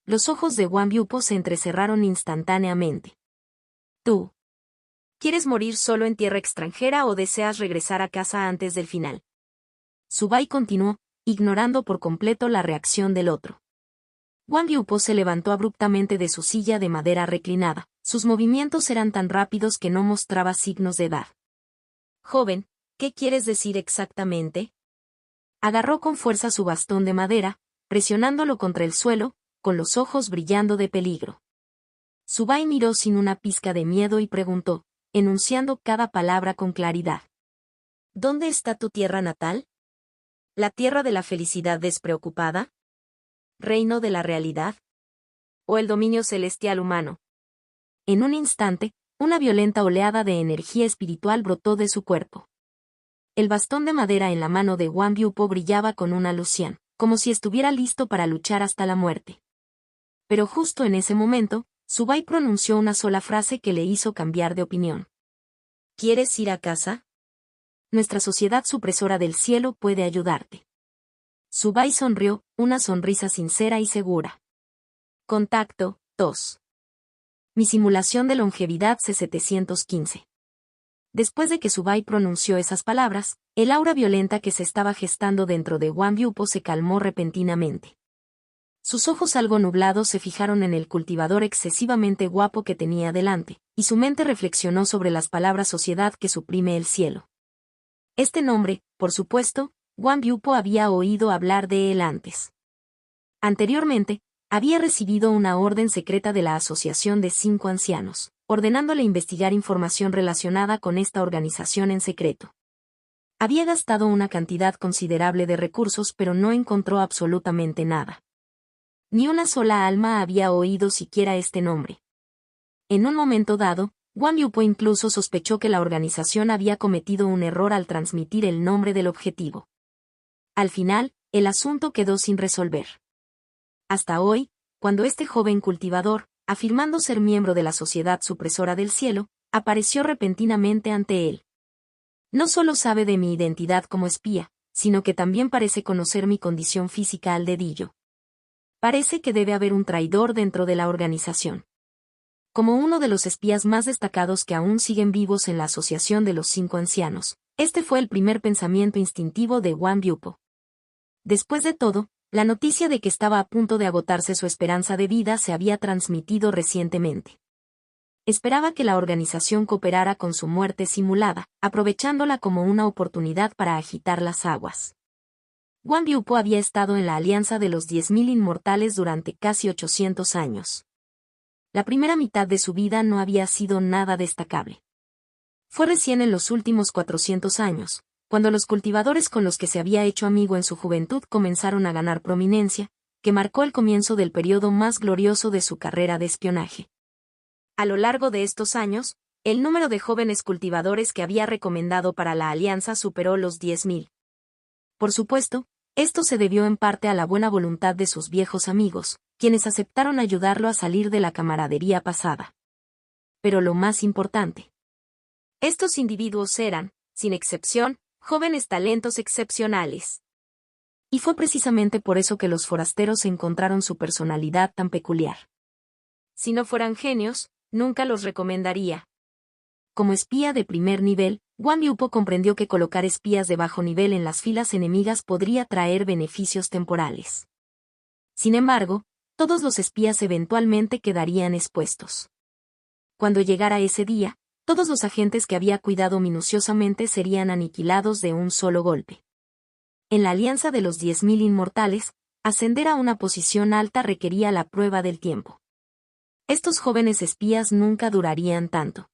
Speaker 1: Los ojos de Wang Biupo se entrecerraron instantáneamente. «¿Tú quieres morir solo en tierra extranjera o deseas regresar a casa antes del final?» Su Bai continuó, ignorando por completo la reacción del otro. Wang Biupo se levantó abruptamente de su silla de madera reclinada. Sus movimientos eran tan rápidos que no mostraba signos de edad. «Joven, ¿qué quieres decir exactamente?» Agarró con fuerza su bastón de madera, presionándolo contra el suelo, con los ojos brillando de peligro. Su Bai miró sin una pizca de miedo y preguntó, enunciando cada palabra con claridad. «¿Dónde está tu tierra natal? ¿La tierra de la felicidad despreocupada? ¿Reino de la realidad? ¿O el dominio celestial humano?» En un instante, una violenta oleada de energía espiritual brotó de su cuerpo. El bastón de madera en la mano de Wang Biupo brillaba con una luz cian, como si estuviera listo para luchar hasta la muerte. Pero justo en ese momento, su Bai pronunció una sola frase que le hizo cambiar de opinión. «¿Quieres ir a casa? Nuestra sociedad supresora del cielo puede ayudarte». Su Bai sonrió, una sonrisa sincera y segura. Contacto, 2. Mi simulación de longevidad C715. Después de que Su Bai pronunció esas palabras, el aura violenta que se estaba gestando dentro de Wang Biupo se calmó repentinamente. Sus ojos algo nublados se fijaron en el cultivador excesivamente guapo que tenía delante, y su mente reflexionó sobre las palabras sociedad que suprime el cielo. Este nombre, por supuesto, Wang Biupo había oído hablar de él antes. Anteriormente, había recibido una orden secreta de la Asociación de 5 Ancianos, ordenándole investigar información relacionada con esta organización en secreto. Había gastado una cantidad considerable de recursos pero no encontró absolutamente nada. Ni una sola alma había oído siquiera este nombre. En un momento dado, Wang Biupo incluso sospechó que la organización había cometido un error al transmitir el nombre del objetivo. Al final, el asunto quedó sin resolver. Hasta hoy, cuando este joven cultivador, afirmando ser miembro de la Sociedad Supresora del Cielo, apareció repentinamente ante él. No solo sabe de mi identidad como espía, sino que también parece conocer mi condición física al dedillo. Parece que debe haber un traidor dentro de la organización. Como uno de los espías más destacados que aún siguen vivos en la Asociación de los 5 Ancianos, este fue el primer pensamiento instintivo de Wang Biupo. Después de todo, La noticia de que estaba a punto de agotarse su esperanza de vida se había transmitido recientemente. Esperaba que la organización cooperara con su muerte simulada, aprovechándola como una oportunidad para agitar las aguas. Wang Biupo había estado en la Alianza de los 10.000 Inmortales durante casi 800 años. La primera mitad de su vida no había sido nada destacable. Fue recién en los últimos 400 años, cuando los cultivadores con los que se había hecho amigo en su juventud comenzaron a ganar prominencia, que marcó el comienzo del periodo más glorioso de su carrera de espionaje. A lo largo de estos años, el número de jóvenes cultivadores que había recomendado para la alianza superó los 10.000. Por supuesto, esto se debió en parte a la buena voluntad de sus viejos amigos, quienes aceptaron ayudarlo a salir de la camaradería pasada. Pero lo más importante. Estos individuos eran, sin excepción, jóvenes talentos excepcionales. Y fue precisamente por eso que los forasteros encontraron su personalidad tan peculiar. Si no fueran genios, nunca los recomendaría. Como espía de primer nivel, Wang Biupo comprendió que colocar espías de bajo nivel en las filas enemigas podría traer beneficios temporales. Sin embargo, todos los espías eventualmente quedarían expuestos. Cuando llegara ese día, todos los agentes que había cuidado minuciosamente serían aniquilados de un solo golpe. En la alianza de los 10.000 inmortales, ascender a una posición alta requería la prueba del tiempo. Estos jóvenes espías nunca durarían tanto.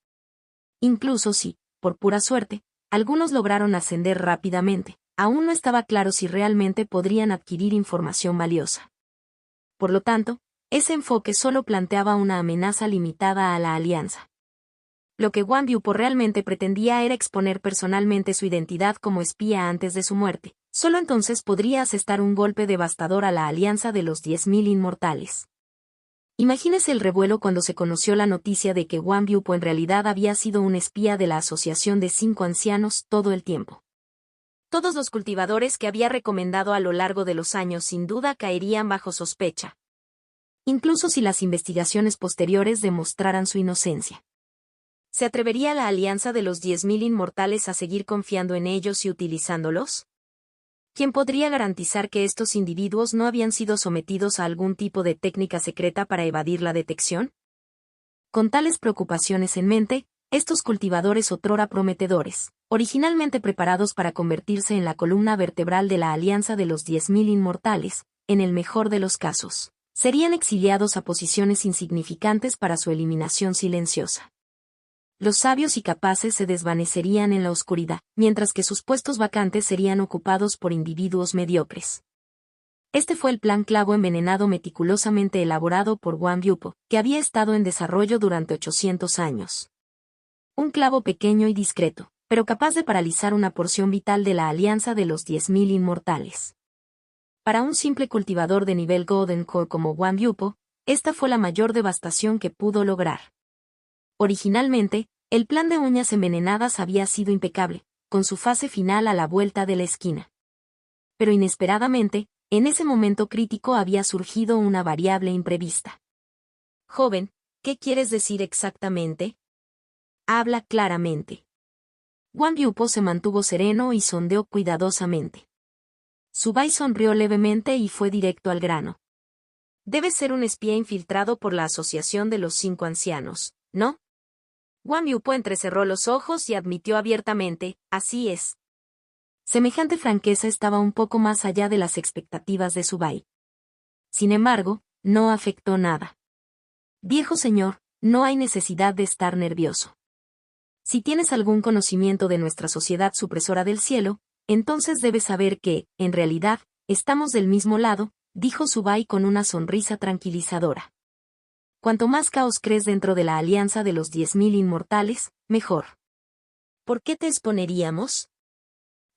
Speaker 1: Incluso si, por pura suerte, algunos lograron ascender rápidamente, aún no estaba claro si realmente podrían adquirir información valiosa. Por lo tanto, ese enfoque solo planteaba una amenaza limitada a la alianza. Lo que Wang Biupo realmente pretendía era exponer personalmente su identidad como espía antes de su muerte. Solo entonces podría asestar un golpe devastador a la alianza de los 10.000 inmortales. Imagínese el revuelo cuando se conoció la noticia de que Wang Biupo en realidad había sido un espía de la Asociación de 5 Ancianos todo el tiempo. Todos los cultivadores que había recomendado a lo largo de los años sin duda caerían bajo sospecha. Incluso si las investigaciones posteriores demostraran su inocencia. ¿Se atrevería la alianza de los 10.000 inmortales a seguir confiando en ellos y utilizándolos? ¿Quién podría garantizar que estos individuos no habían sido sometidos a algún tipo de técnica secreta para evadir la detección? Con tales preocupaciones en mente, estos cultivadores otrora prometedores, originalmente preparados para convertirse en la columna vertebral de la alianza de los 10.000 inmortales, en el mejor de los casos, serían exiliados a posiciones insignificantes para su eliminación silenciosa. Los sabios y capaces se desvanecerían en la oscuridad, mientras que sus puestos vacantes serían ocupados por individuos mediocres. Este fue el plan clavo envenenado meticulosamente elaborado por Wang Biupo, que había estado en desarrollo durante 800 años. Un clavo pequeño y discreto, pero capaz de paralizar una porción vital de la alianza de los 10.000 inmortales. Para un simple cultivador de nivel Golden Core como Wang Biupo, esta fue la mayor devastación que pudo lograr. Originalmente, el plan de uñas envenenadas había sido impecable, con su fase final a la vuelta de la esquina. Pero inesperadamente, en ese momento crítico había surgido una variable imprevista. Joven, ¿qué quieres decir exactamente? Habla claramente. Wang Biupo se mantuvo sereno y sondeó cuidadosamente. Subai sonrió levemente y fue directo al grano. Debes ser un espía infiltrado por la Asociación de los 5 Ancianos, ¿no? Wang Biupo entrecerró los ojos y admitió abiertamente, así es. Semejante franqueza estaba un poco más allá de las expectativas de Subai. Sin embargo, no afectó nada. Viejo señor, no hay necesidad de estar nervioso. Si tienes algún conocimiento de nuestra sociedad supresora del cielo, entonces debes saber que, en realidad, estamos del mismo lado, dijo Subai con una sonrisa tranquilizadora. Cuanto más caos crees dentro de la alianza de los 10.000 inmortales, mejor. ¿Por qué te exponeríamos?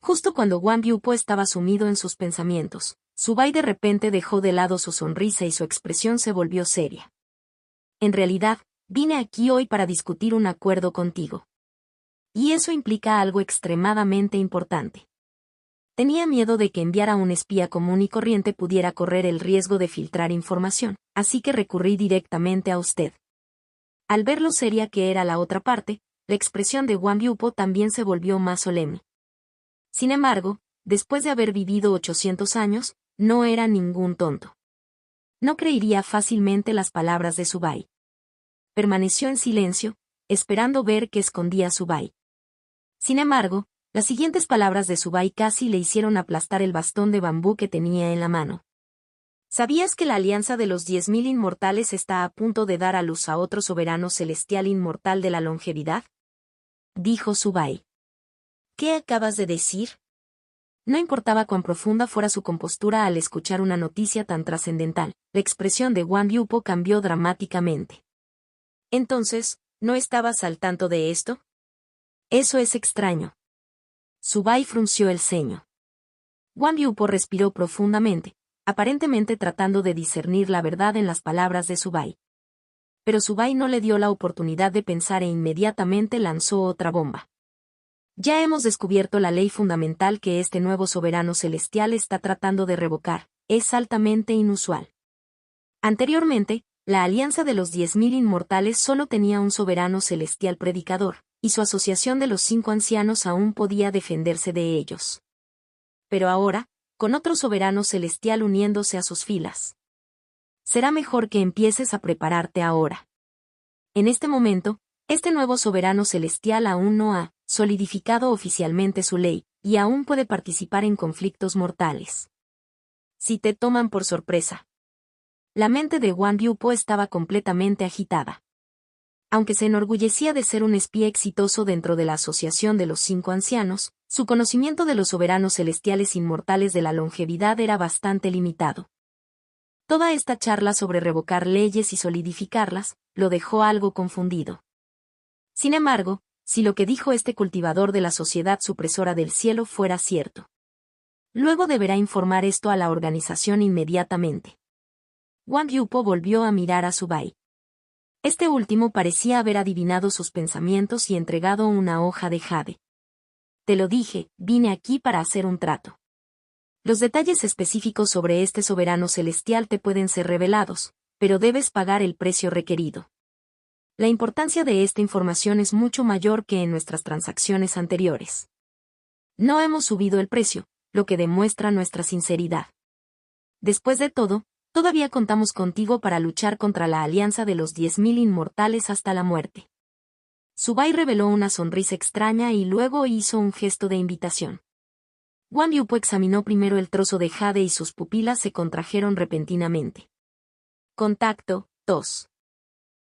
Speaker 1: Justo cuando Wang Biupo estaba sumido en sus pensamientos, Subai de repente dejó de lado su sonrisa y su expresión se volvió seria. En realidad, vine aquí hoy para discutir un acuerdo contigo. Y eso implica algo extremadamente importante. Tenía miedo de que enviar a un espía común y corriente pudiera correr el riesgo de filtrar información, así que recurrí directamente a usted. Al ver lo seria que era la otra parte, la expresión de Wang Biupo también se volvió más solemne. Sin embargo, después de haber vivido 800 años, no era ningún tonto. No creería fácilmente las palabras de Subai. Permaneció en silencio, esperando ver qué escondía Subai. Sin embargo, las siguientes palabras de Subai casi le hicieron aplastar el bastón de bambú que tenía en la mano. ¿Sabías que la alianza de los 10.000 inmortales está a punto de dar a luz a otro soberano celestial inmortal de la longevidad? Dijo Subai. ¿Qué acabas de decir? No importaba cuán profunda fuera su compostura al escuchar una noticia tan trascendental, la expresión de Wang Yupo cambió dramáticamente. Entonces, ¿no estabas al tanto de esto? Eso es extraño. Subai frunció el ceño. Wang Yupo respiró profundamente, aparentemente tratando de discernir la verdad en las palabras de Subai. Pero Subai no le dio la oportunidad de pensar e inmediatamente lanzó otra bomba. Ya hemos descubierto la ley fundamental que este nuevo soberano celestial está tratando de revocar, es altamente inusual. Anteriormente, la alianza de los 10.000 inmortales solo tenía un soberano celestial predicador, y su asociación de los 5 ancianos aún podía defenderse de ellos. Pero ahora, con otro soberano celestial uniéndose a sus filas. Será mejor que empieces a prepararte ahora. En este momento, este nuevo soberano celestial aún no ha solidificado oficialmente su ley, y aún puede participar en conflictos mortales. Si te toman por sorpresa. La mente de Wang Yupo estaba completamente agitada. Aunque se enorgullecía de ser un espía exitoso dentro de la asociación de los 5 ancianos, su conocimiento de los soberanos celestiales inmortales de la longevidad era bastante limitado. Toda esta charla sobre revocar leyes y solidificarlas, lo dejó algo confundido. Sin embargo, si lo que dijo este cultivador de la sociedad supresora del cielo fuera cierto. Luego deberá informar esto a la organización inmediatamente. Wang Yupo volvió a mirar a Subai. Este último parecía haber adivinado sus pensamientos y entregado una hoja de jade. Te lo dije, vine aquí para hacer un trato. Los detalles específicos sobre este soberano celestial te pueden ser revelados, pero debes pagar el precio requerido. La importancia de esta información es mucho mayor que en nuestras transacciones anteriores. No hemos subido el precio, lo que demuestra nuestra sinceridad. Después de todo, todavía contamos contigo para luchar contra la alianza de los 10.000 inmortales hasta la muerte. Subai reveló una sonrisa extraña y luego hizo un gesto de invitación. Wang Yupo examinó primero el trozo de jade y sus pupilas se contrajeron repentinamente. Contacto, 2.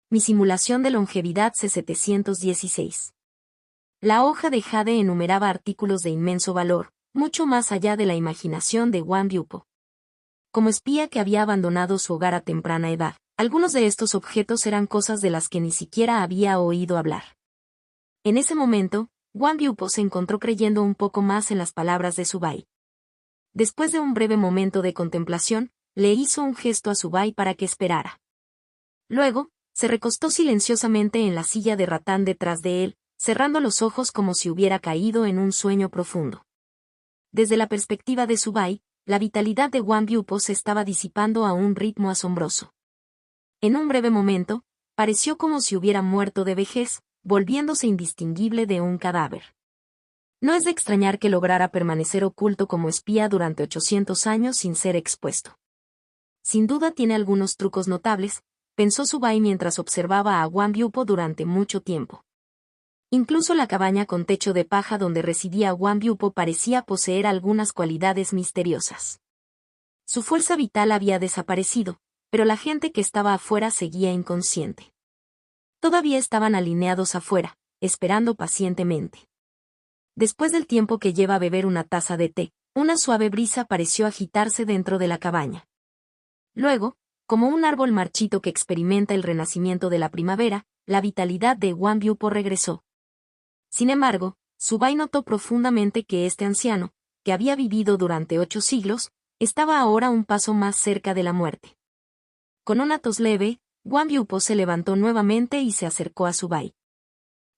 Speaker 1: Mi simulación de longevidad C716. La hoja de jade enumeraba artículos de inmenso valor, mucho más allá de la imaginación de Wang Yupo. Como espía que había abandonado su hogar a temprana edad, algunos de estos objetos eran cosas de las que ni siquiera había oído hablar. En ese momento, Wang Yupo se encontró creyendo un poco más en las palabras de Subai. Después de un breve momento de contemplación, le hizo un gesto a Subai para que esperara. Luego, se recostó silenciosamente en la silla de ratán detrás de él, cerrando los ojos como si hubiera caído en un sueño profundo. Desde la perspectiva de Subai, la vitalidad de Wang Yupo se estaba disipando a un ritmo asombroso. En un breve momento, pareció como si hubiera muerto de vejez, volviéndose indistinguible de un cadáver. No es de extrañar que lograra permanecer oculto como espía durante 800 años sin ser expuesto. Sin duda tiene algunos trucos notables, pensó Subai mientras observaba a Wang Yupo durante mucho tiempo. Incluso la cabaña con techo de paja donde residía Wang Yupo parecía poseer algunas cualidades misteriosas. Su fuerza vital había desaparecido, pero la gente que estaba afuera seguía inconsciente. Todavía estaban alineados afuera, esperando pacientemente. Después del tiempo que lleva a beber una taza de té, una suave brisa pareció agitarse dentro de la cabaña. Luego, como un árbol marchito que experimenta el renacimiento de la primavera, la vitalidad de Wang Yupo regresó. Sin embargo, Subai notó profundamente que este anciano, que había vivido durante 8 siglos, estaba ahora un paso más cerca de la muerte. Con una tos leve, Wang Yupo se levantó nuevamente y se acercó a Subai.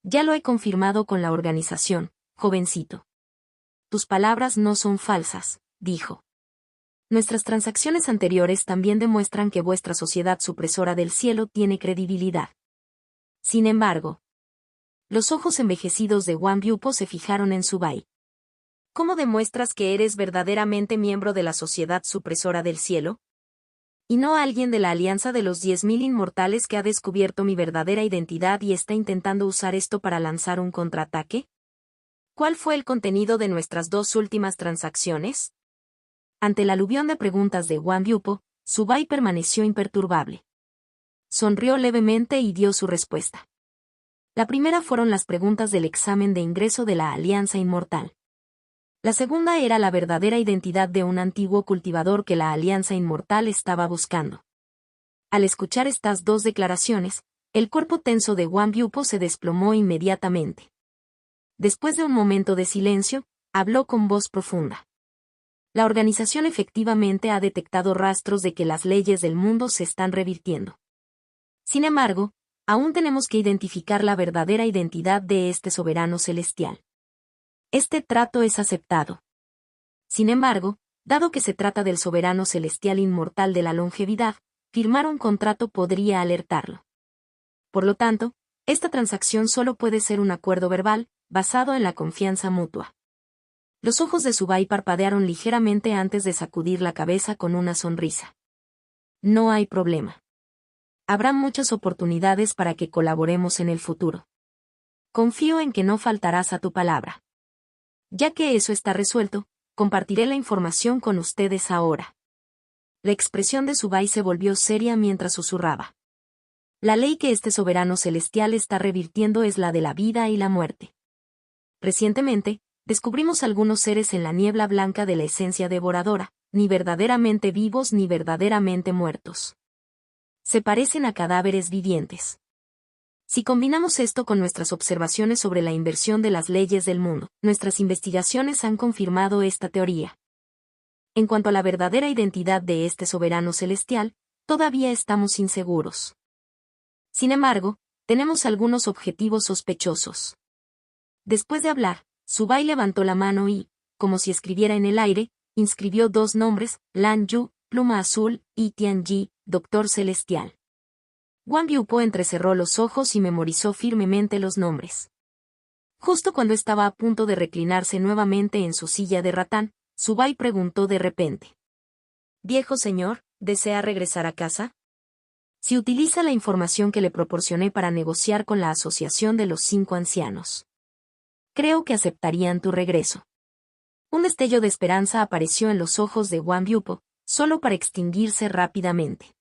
Speaker 1: Ya lo he confirmado con la organización, jovencito. Tus palabras no son falsas, dijo. Nuestras transacciones anteriores también demuestran que vuestra sociedad supresora del cielo tiene credibilidad. Sin embargo, los ojos envejecidos de Wang Yupo se fijaron en Subai. ¿Cómo demuestras que eres verdaderamente miembro de la Sociedad Supresora del Cielo? Y no alguien de la Alianza de los 10.000 Inmortales que ha descubierto mi verdadera identidad y está intentando usar esto para lanzar un contraataque? ¿Cuál fue el contenido de nuestras dos últimas transacciones? Ante el aluvión de preguntas de Wang Yupo, Su Bai permaneció imperturbable. Sonrió levemente y dio su respuesta. La primera fueron las preguntas del examen de ingreso de la Alianza Inmortal. La segunda era la verdadera identidad de un antiguo cultivador que la Alianza Inmortal estaba buscando. Al escuchar estas dos declaraciones, el cuerpo tenso de Wang Yupo se desplomó inmediatamente. Después de un momento de silencio, habló con voz profunda. La organización efectivamente ha detectado rastros de que las leyes del mundo se están revirtiendo. Sin embargo, aún tenemos que identificar la verdadera identidad de este soberano celestial. Este trato es aceptado. Sin embargo, dado que se trata del soberano celestial inmortal de la longevidad, firmar un contrato podría alertarlo. Por lo tanto, esta transacción solo puede ser un acuerdo verbal, basado en la confianza mutua. Los ojos de Su Bai parpadearon ligeramente antes de sacudir la cabeza con una sonrisa. No hay problema. Habrá muchas oportunidades para que colaboremos en el futuro. Confío en que no faltarás a tu palabra. Ya que eso está resuelto, compartiré la información con ustedes ahora. La expresión de Su Bai se volvió seria mientras susurraba. La ley que este soberano celestial está revirtiendo es la de la vida y la muerte. Recientemente, descubrimos algunos seres en la niebla blanca de la esencia devoradora, ni verdaderamente vivos ni verdaderamente muertos. Se parecen a cadáveres vivientes. Si combinamos esto con nuestras observaciones sobre la inversión de las leyes del mundo, nuestras investigaciones han confirmado esta teoría. En cuanto a la verdadera identidad de este soberano celestial, todavía estamos inseguros. Sin embargo, tenemos algunos objetivos sospechosos. Después de hablar, Su Bai levantó la mano y, como si escribiera en el aire, inscribió dos nombres, Lan Yu, Pluma Azul, y Tian Yi, Doctor Celestial. Wang Yupo entrecerró los ojos y memorizó firmemente los nombres. Justo cuando estaba a punto de reclinarse nuevamente en su silla de ratán, Su Bai preguntó de repente. «Viejo señor, ¿desea regresar a casa?» Si utiliza la información que le proporcioné para negociar con la Asociación de los 5 Ancianos. Creo que aceptarían tu regreso. Un destello de esperanza apareció en los ojos de Wang Yupo, solo para extinguirse rápidamente.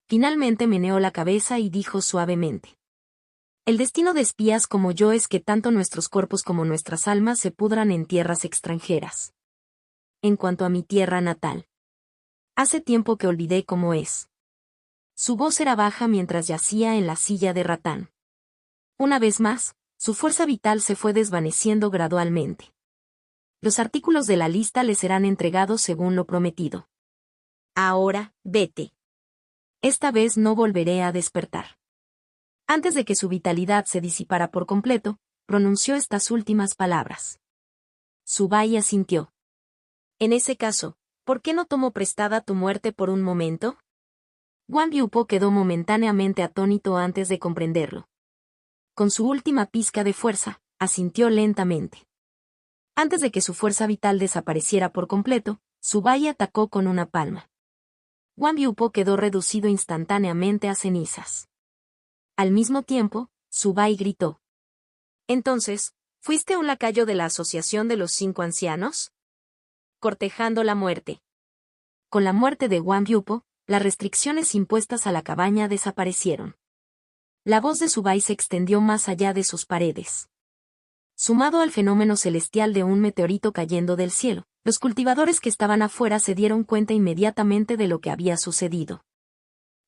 Speaker 1: Finalmente meneó la cabeza y dijo suavemente. El destino de espías como yo es que tanto nuestros cuerpos como nuestras almas se pudran en tierras extranjeras. En cuanto a mi tierra natal. Hace tiempo que olvidé cómo es. Su voz era baja mientras yacía en la silla de ratán. Una vez más, su fuerza vital se fue desvaneciendo gradualmente. Los artículos de la lista le serán entregados según lo prometido. Ahora, vete. Esta vez no volveré a despertar. Antes de que su vitalidad se disipara por completo, pronunció estas últimas palabras. Su Bai asintió. En ese caso, ¿por qué no tomo prestada tu muerte por un momento? Wang Yupo quedó momentáneamente atónito antes de comprenderlo. Con su última pizca de fuerza, asintió lentamente. Antes de que su fuerza vital desapareciera por completo, Su Bai atacó con una palma. Wang Yupo quedó reducido instantáneamente a cenizas. Al mismo tiempo, Su Bai gritó. Entonces, ¿fuiste un lacayo de la Asociación de los 5 Ancianos? Cortejando la muerte. Con la muerte de Wang Yupo, las restricciones impuestas a la cabaña desaparecieron. La voz de Su Bai se extendió más allá de sus paredes. Sumado al fenómeno celestial de un meteorito cayendo del cielo, los cultivadores que estaban afuera se dieron cuenta inmediatamente de lo que había sucedido.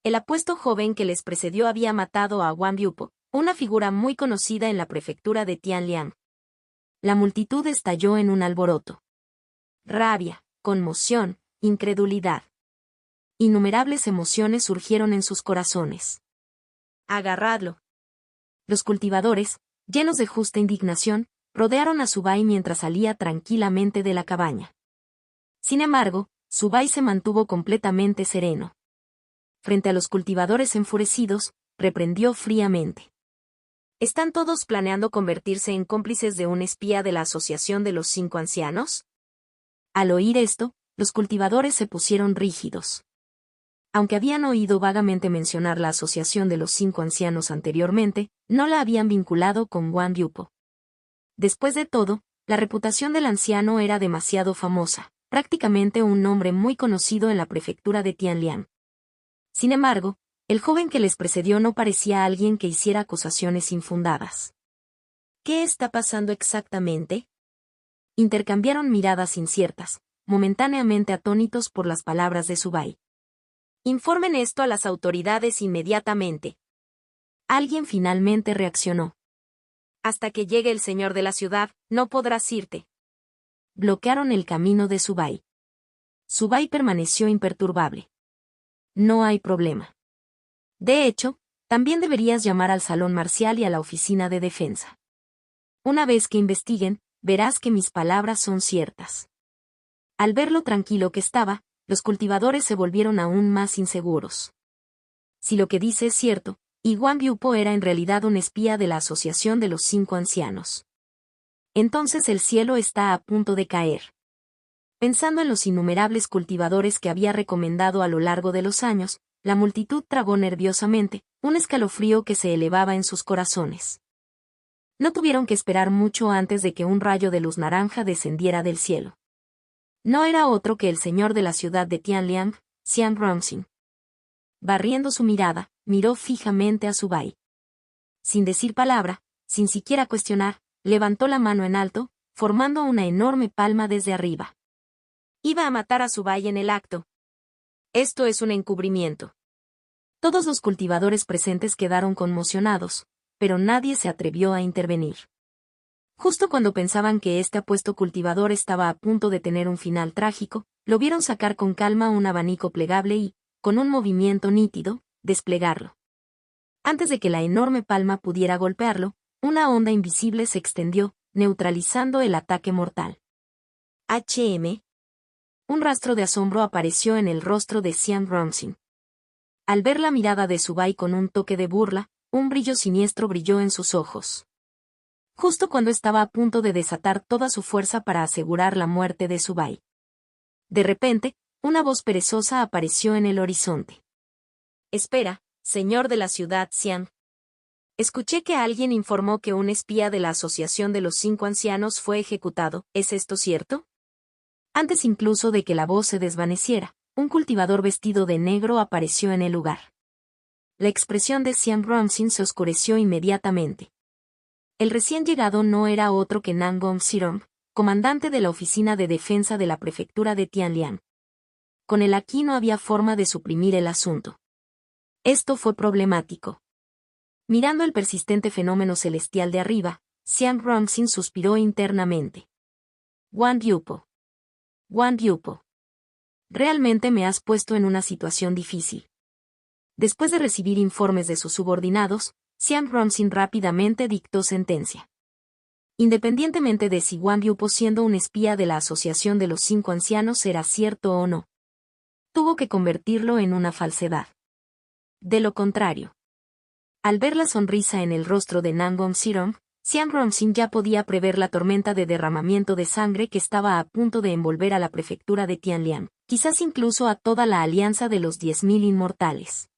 Speaker 1: El apuesto joven que les precedió había matado a Wang Yupo, una figura muy conocida en la prefectura de Tianliang. La multitud estalló en un alboroto. Rabia, conmoción, incredulidad. Innumerables emociones surgieron en sus corazones. Agarradlo. Los cultivadores, llenos de justa indignación, rodearon a Su Bai mientras salía tranquilamente de la cabaña. Sin embargo, Su Bai se mantuvo completamente sereno. Frente a los cultivadores enfurecidos, reprendió fríamente. ¿Están todos planeando convertirse en cómplices de un espía de la Asociación de los 5 Ancianos? Al oír esto, los cultivadores se pusieron rígidos. Aunque habían oído vagamente mencionar la Asociación de los 5 Ancianos anteriormente, no la habían vinculado con Wang Yupo. Después de todo, la reputación del anciano era demasiado famosa, prácticamente un nombre muy conocido en la prefectura de Tianliang. Sin embargo, el joven que les precedió no parecía alguien que hiciera acusaciones infundadas. ¿Qué está pasando exactamente? Intercambiaron miradas inciertas, momentáneamente atónitos por las palabras de Subai. Informen esto a las autoridades inmediatamente. Alguien finalmente reaccionó. Hasta que llegue el señor de la ciudad, no podrás irte. Bloquearon el camino de Subai. Subai permaneció imperturbable. No hay problema. De hecho, también deberías llamar al salón marcial y a la oficina de defensa. Una vez que investiguen, verás que mis palabras son ciertas. Al ver lo tranquilo que estaba, los cultivadores se volvieron aún más inseguros. Si lo que dice es cierto, y Wang Yupo era en realidad un espía de la Asociación de los 5 Ancianos. Entonces el cielo está a punto de caer. Pensando en los innumerables cultivadores que había recomendado a lo largo de los años, la multitud tragó nerviosamente, un escalofrío que se elevaba en sus corazones. No tuvieron que esperar mucho antes de que un rayo de luz naranja descendiera del cielo. No era otro que el señor de la ciudad de Tianliang, Xian Rongxin. Barriendo su mirada, miró fijamente a Subai. Sin decir palabra, sin siquiera cuestionar, levantó la mano en alto, formando una enorme palma desde arriba. Iba a matar a Subai en el acto. Esto es un encubrimiento. Todos los cultivadores presentes quedaron conmocionados, pero nadie se atrevió a intervenir. Justo cuando pensaban que este apuesto cultivador estaba a punto de tener un final trágico, lo vieron sacar con calma un abanico plegable y, con un movimiento nítido, desplegarlo. Antes de que la enorme palma pudiera golpearlo, una onda invisible se extendió, neutralizando el ataque mortal. HM. Un rastro de asombro apareció en el rostro de Xian Rongxin. Al ver la mirada de Subai con un toque de burla, un brillo siniestro brilló en sus ojos. Justo cuando estaba a punto de desatar toda su fuerza para asegurar la muerte de Subai. De repente, una voz perezosa apareció en el horizonte. Espera, señor de la ciudad Xian. Escuché que alguien informó que un espía de la Asociación de los 5 Ancianos fue ejecutado, ¿es esto cierto? Antes incluso de que la voz se desvaneciera, un cultivador vestido de negro apareció en el lugar. La expresión de Xian Rongxin se oscureció inmediatamente. El recién llegado no era otro que Nangong Sirong, comandante de la oficina de defensa de la prefectura de Tianliang. Con él aquí no había forma de suprimir el asunto. Esto fue problemático. Mirando el persistente fenómeno celestial de arriba, Xian Rongxin suspiró internamente. Wang Yupo. Wang Yupo. Realmente me has puesto en una situación difícil. Después de recibir informes de sus subordinados, Xian Rongxin rápidamente dictó sentencia. Independientemente de si Wang Yupo siendo un espía de la Asociación de los 5 Ancianos era cierto o no, tuvo que convertirlo en una falsedad. De lo contrario. Al ver la sonrisa en el rostro de Nangong Sirong, Xian Rongxin ya podía prever la tormenta de derramamiento de sangre que estaba a punto de envolver a la prefectura de Tianliang, quizás incluso a toda la alianza de los 10.000 inmortales.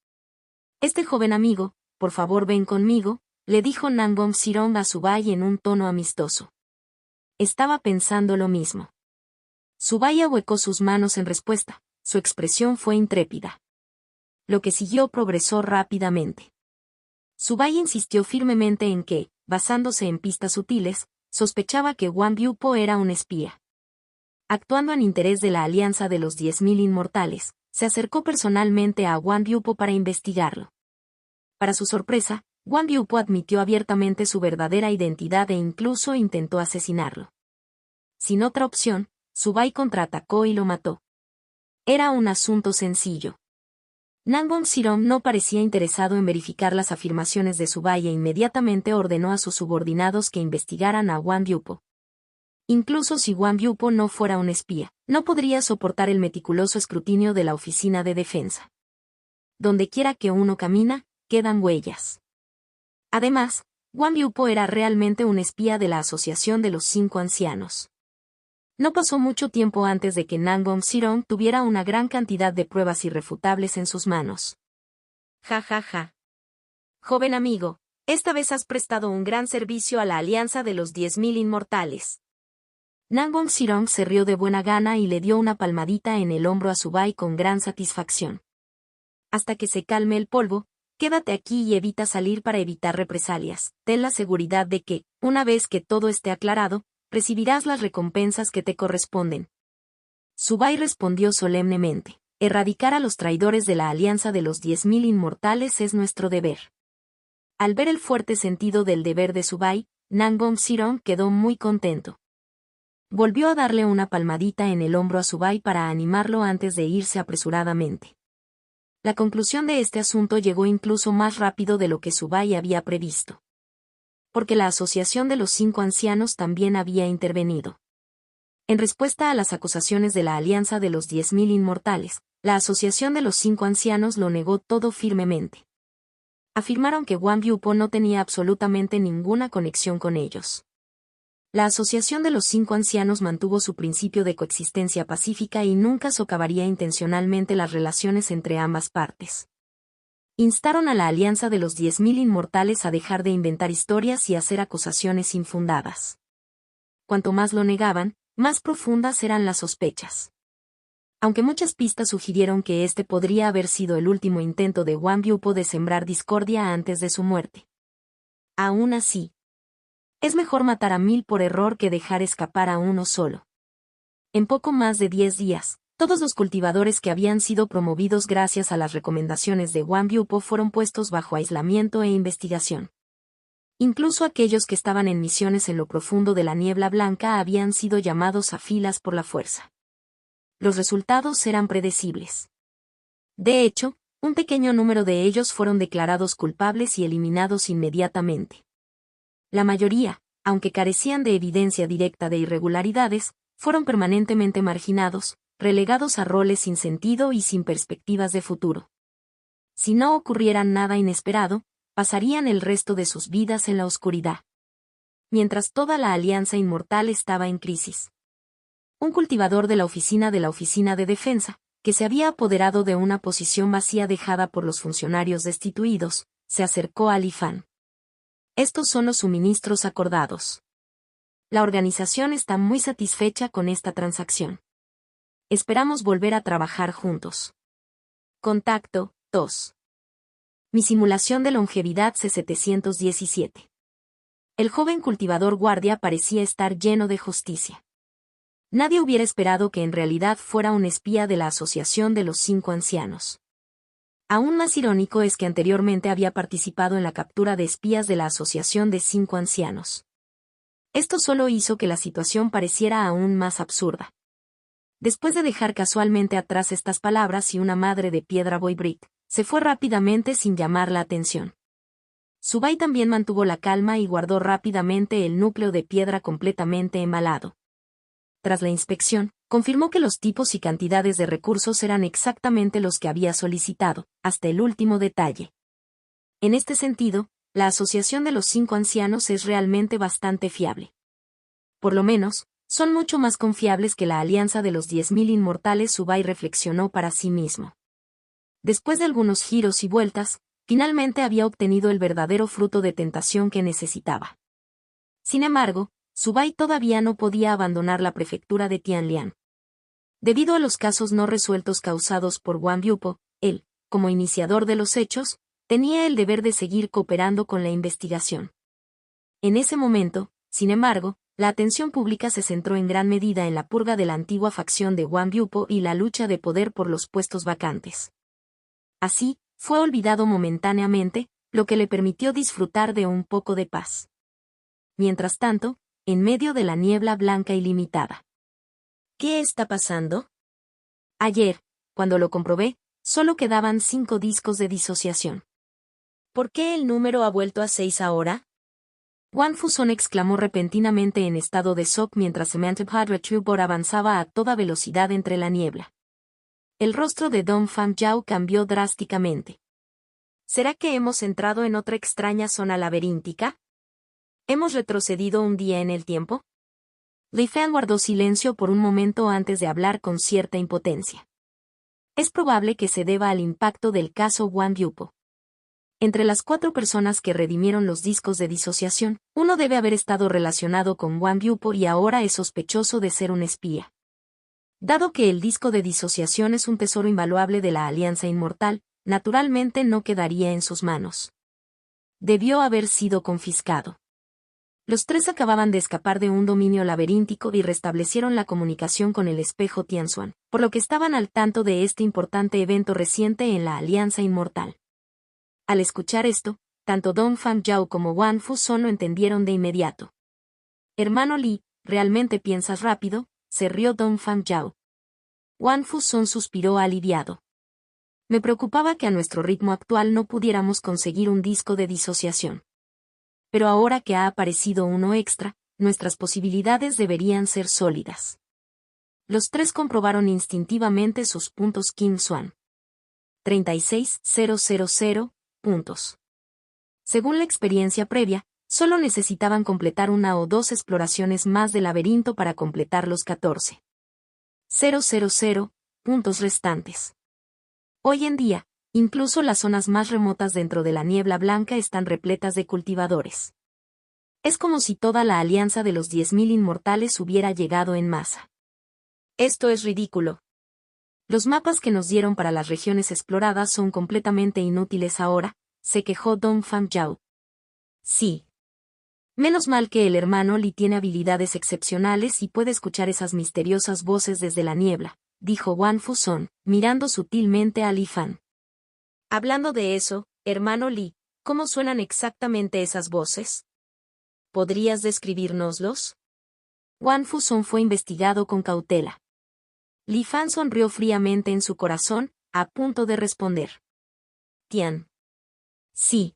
Speaker 1: Este joven amigo, por favor ven conmigo, le dijo Nangong Sirong a Subai en un tono amistoso. Estaba pensando lo mismo. Subai ahuecó sus manos en respuesta, su expresión fue intrépida. Lo que siguió progresó rápidamente. Subai insistió firmemente en que, basándose en pistas sutiles, sospechaba que Wang Yupo era un espía. Actuando en interés de la alianza de los 10.000 inmortales, se acercó personalmente a Wang Yupo para investigarlo. Para su sorpresa, Wang Yupo admitió abiertamente su verdadera identidad e incluso intentó asesinarlo. Sin otra opción, Subai contraatacó y lo mató. Era un asunto sencillo. Nangong Sirong no parecía interesado en verificar las afirmaciones de Subai e inmediatamente ordenó a sus subordinados que investigaran a Wang Yupo. Incluso si Wang Yupo no fuera un espía, no podría soportar el meticuloso escrutinio de la oficina de defensa. Donde quiera que uno camina, quedan huellas. Además, Wang Yupo era realmente un espía de la Asociación de los Cinco Ancianos. No pasó mucho tiempo antes de que Nangong Sirong tuviera una gran cantidad de pruebas irrefutables en sus manos. Ja ja ja. Joven amigo, esta vez has prestado un gran servicio a la Alianza de los 10.000 Inmortales. Nangong Sirong se rió de buena gana y le dio una palmadita en el hombro a Subai con gran satisfacción. Hasta que se calme el polvo, quédate aquí y evita salir para evitar represalias. Ten la seguridad de que, una vez que todo esté aclarado, recibirás las recompensas que te corresponden. Subai respondió solemnemente. Erradicar a los traidores de la Alianza de los 10.000 Inmortales es nuestro deber. Al ver el fuerte sentido del deber de Subai, Nangong Sirong quedó muy contento. Volvió a darle una palmadita en el hombro a Subai para animarlo antes de irse apresuradamente. La conclusión de este asunto llegó incluso más rápido de lo que Subai había previsto. Porque la Asociación de los Cinco Ancianos también había intervenido. En respuesta a las acusaciones de la Alianza de los 10.000 Inmortales, la Asociación de los Cinco Ancianos lo negó todo firmemente. Afirmaron que Wang Yupo no tenía absolutamente ninguna conexión con ellos. La Asociación de los Cinco Ancianos mantuvo su principio de coexistencia pacífica y nunca socavaría intencionalmente las relaciones entre ambas partes. Instaron a la Alianza de los 10.000 Inmortales a dejar de inventar historias y hacer acusaciones infundadas. Cuanto más lo negaban, más profundas eran las sospechas. Aunque muchas pistas sugirieron que este podría haber sido el último intento de Wang Yupo de sembrar discordia antes de su muerte. Aún así, es mejor matar a 1000 por error que dejar escapar a uno solo. En poco más de 10 días, todos los cultivadores que habían sido promovidos gracias a las recomendaciones de Wang Yupo fueron puestos bajo aislamiento e investigación. Incluso aquellos que estaban en misiones en lo profundo de la niebla blanca habían sido llamados a filas por la fuerza. Los resultados eran predecibles. De hecho, un pequeño número de ellos fueron declarados culpables y eliminados inmediatamente. La mayoría, aunque carecían de evidencia directa de irregularidades, fueron permanentemente marginados, relegados a roles sin sentido y sin perspectivas de futuro. Si no ocurriera nada inesperado, pasarían el resto de sus vidas en la oscuridad. Mientras toda la Alianza Inmortal estaba en crisis. Un cultivador de la Oficina de Defensa, que se había apoderado de una posición vacía dejada por los funcionarios destituidos, se acercó a Li Fan. Estos son los suministros acordados. La organización está muy satisfecha con esta transacción. Esperamos volver a trabajar juntos. Contacto, 2. Mi simulación de longevidad C717. El joven cultivador guardia parecía estar lleno de justicia. Nadie hubiera esperado que en realidad fuera un espía de la Asociación de los Cinco Ancianos. Aún más irónico es que anteriormente había participado en la captura de espías de la Asociación de Cinco Ancianos. Esto solo hizo que la situación pareciera aún más absurda. Después de dejar casualmente atrás estas palabras y una madre de piedra boy brick, se fue rápidamente sin llamar la atención. Subai también mantuvo la calma y guardó rápidamente el núcleo de piedra completamente embalado. Tras la inspección, confirmó que los tipos y cantidades de recursos eran exactamente los que había solicitado, hasta el último detalle. En este sentido, la Asociación de los Cinco Ancianos es realmente bastante fiable. Por lo menos, son mucho más confiables que la Alianza de los 10.000 Inmortales. Subai reflexionó para sí mismo. Después de algunos giros y vueltas, finalmente había obtenido el verdadero fruto de tentación que necesitaba. Sin embargo, Subai todavía no podía abandonar la prefectura de Tianlian. Debido a los casos no resueltos causados por Wang Yupo, él, como iniciador de los hechos, tenía el deber de seguir cooperando con la investigación. En ese momento, sin embargo, la atención pública se centró en gran medida en la purga de la antigua facción de Wang Yupo y la lucha de poder por los puestos vacantes. Así, fue olvidado momentáneamente, lo que le permitió disfrutar de un poco de paz. Mientras tanto, en medio de la niebla blanca ilimitada. ¿Qué está pasando? Ayer, cuando lo comprobé, solo quedaban 5 discos de disociación. ¿Por qué el número ha vuelto a 6 ahora? Wang Fuson exclamó repentinamente en estado de shock mientras Semantic Hard Retriever avanzaba a toda velocidad entre la niebla. El rostro de Dong Fang Yao cambió drásticamente. ¿Será que hemos entrado en otra extraña zona laberíntica? ¿Hemos retrocedido un día en el tiempo? Li Fan guardó silencio por un momento antes de hablar con cierta impotencia. Es probable que se deba al impacto del caso Wang Yupo. Entre las 4 personas que redimieron los discos de disociación, uno debe haber estado relacionado con Wang Yupo y ahora es sospechoso de ser un espía. Dado que el disco de disociación es un tesoro invaluable de la Alianza Inmortal, naturalmente no quedaría en sus manos. Debió haber sido confiscado. Los 3 acababan de escapar de un dominio laberíntico y restablecieron la comunicación con el espejo Tianxuan, por lo que estaban al tanto de este importante evento reciente en la Alianza Inmortal. Al escuchar esto, tanto Dong Fangzhou como Wang Fuson lo entendieron de inmediato. Hermano Li, ¿realmente piensas rápido?, se rió Dong Fangzhou. Wang Fuson suspiró aliviado. Me preocupaba que a nuestro ritmo actual no pudiéramos conseguir un disco de disociación. Pero ahora que ha aparecido uno extra, nuestras posibilidades deberían ser sólidas. Los 3 comprobaron instintivamente sus puntos Qin Xuan. 36.000 puntos. Según la experiencia previa, solo necesitaban completar 1 o 2 exploraciones más del laberinto para completar los 14.000 puntos restantes. Hoy en día, incluso las zonas más remotas dentro de la niebla blanca están repletas de cultivadores. Es como si toda la alianza de los 10.000 inmortales hubiera llegado en masa. Esto es ridículo. Los mapas que nos dieron para las regiones exploradas son completamente inútiles ahora, se quejó Dong Fangzhou. Sí. Menos mal que el hermano Li tiene habilidades excepcionales y puede escuchar esas misteriosas voces desde la niebla, dijo Wang Fuson, mirando sutilmente a Li Fan. Hablando de eso, hermano Li, ¿cómo suenan exactamente esas voces? ¿Podrías describírnoslos? Wang Fuson fue investigado con cautela. Li Fan sonrió fríamente en su corazón, a punto de responder. Tian. Sí.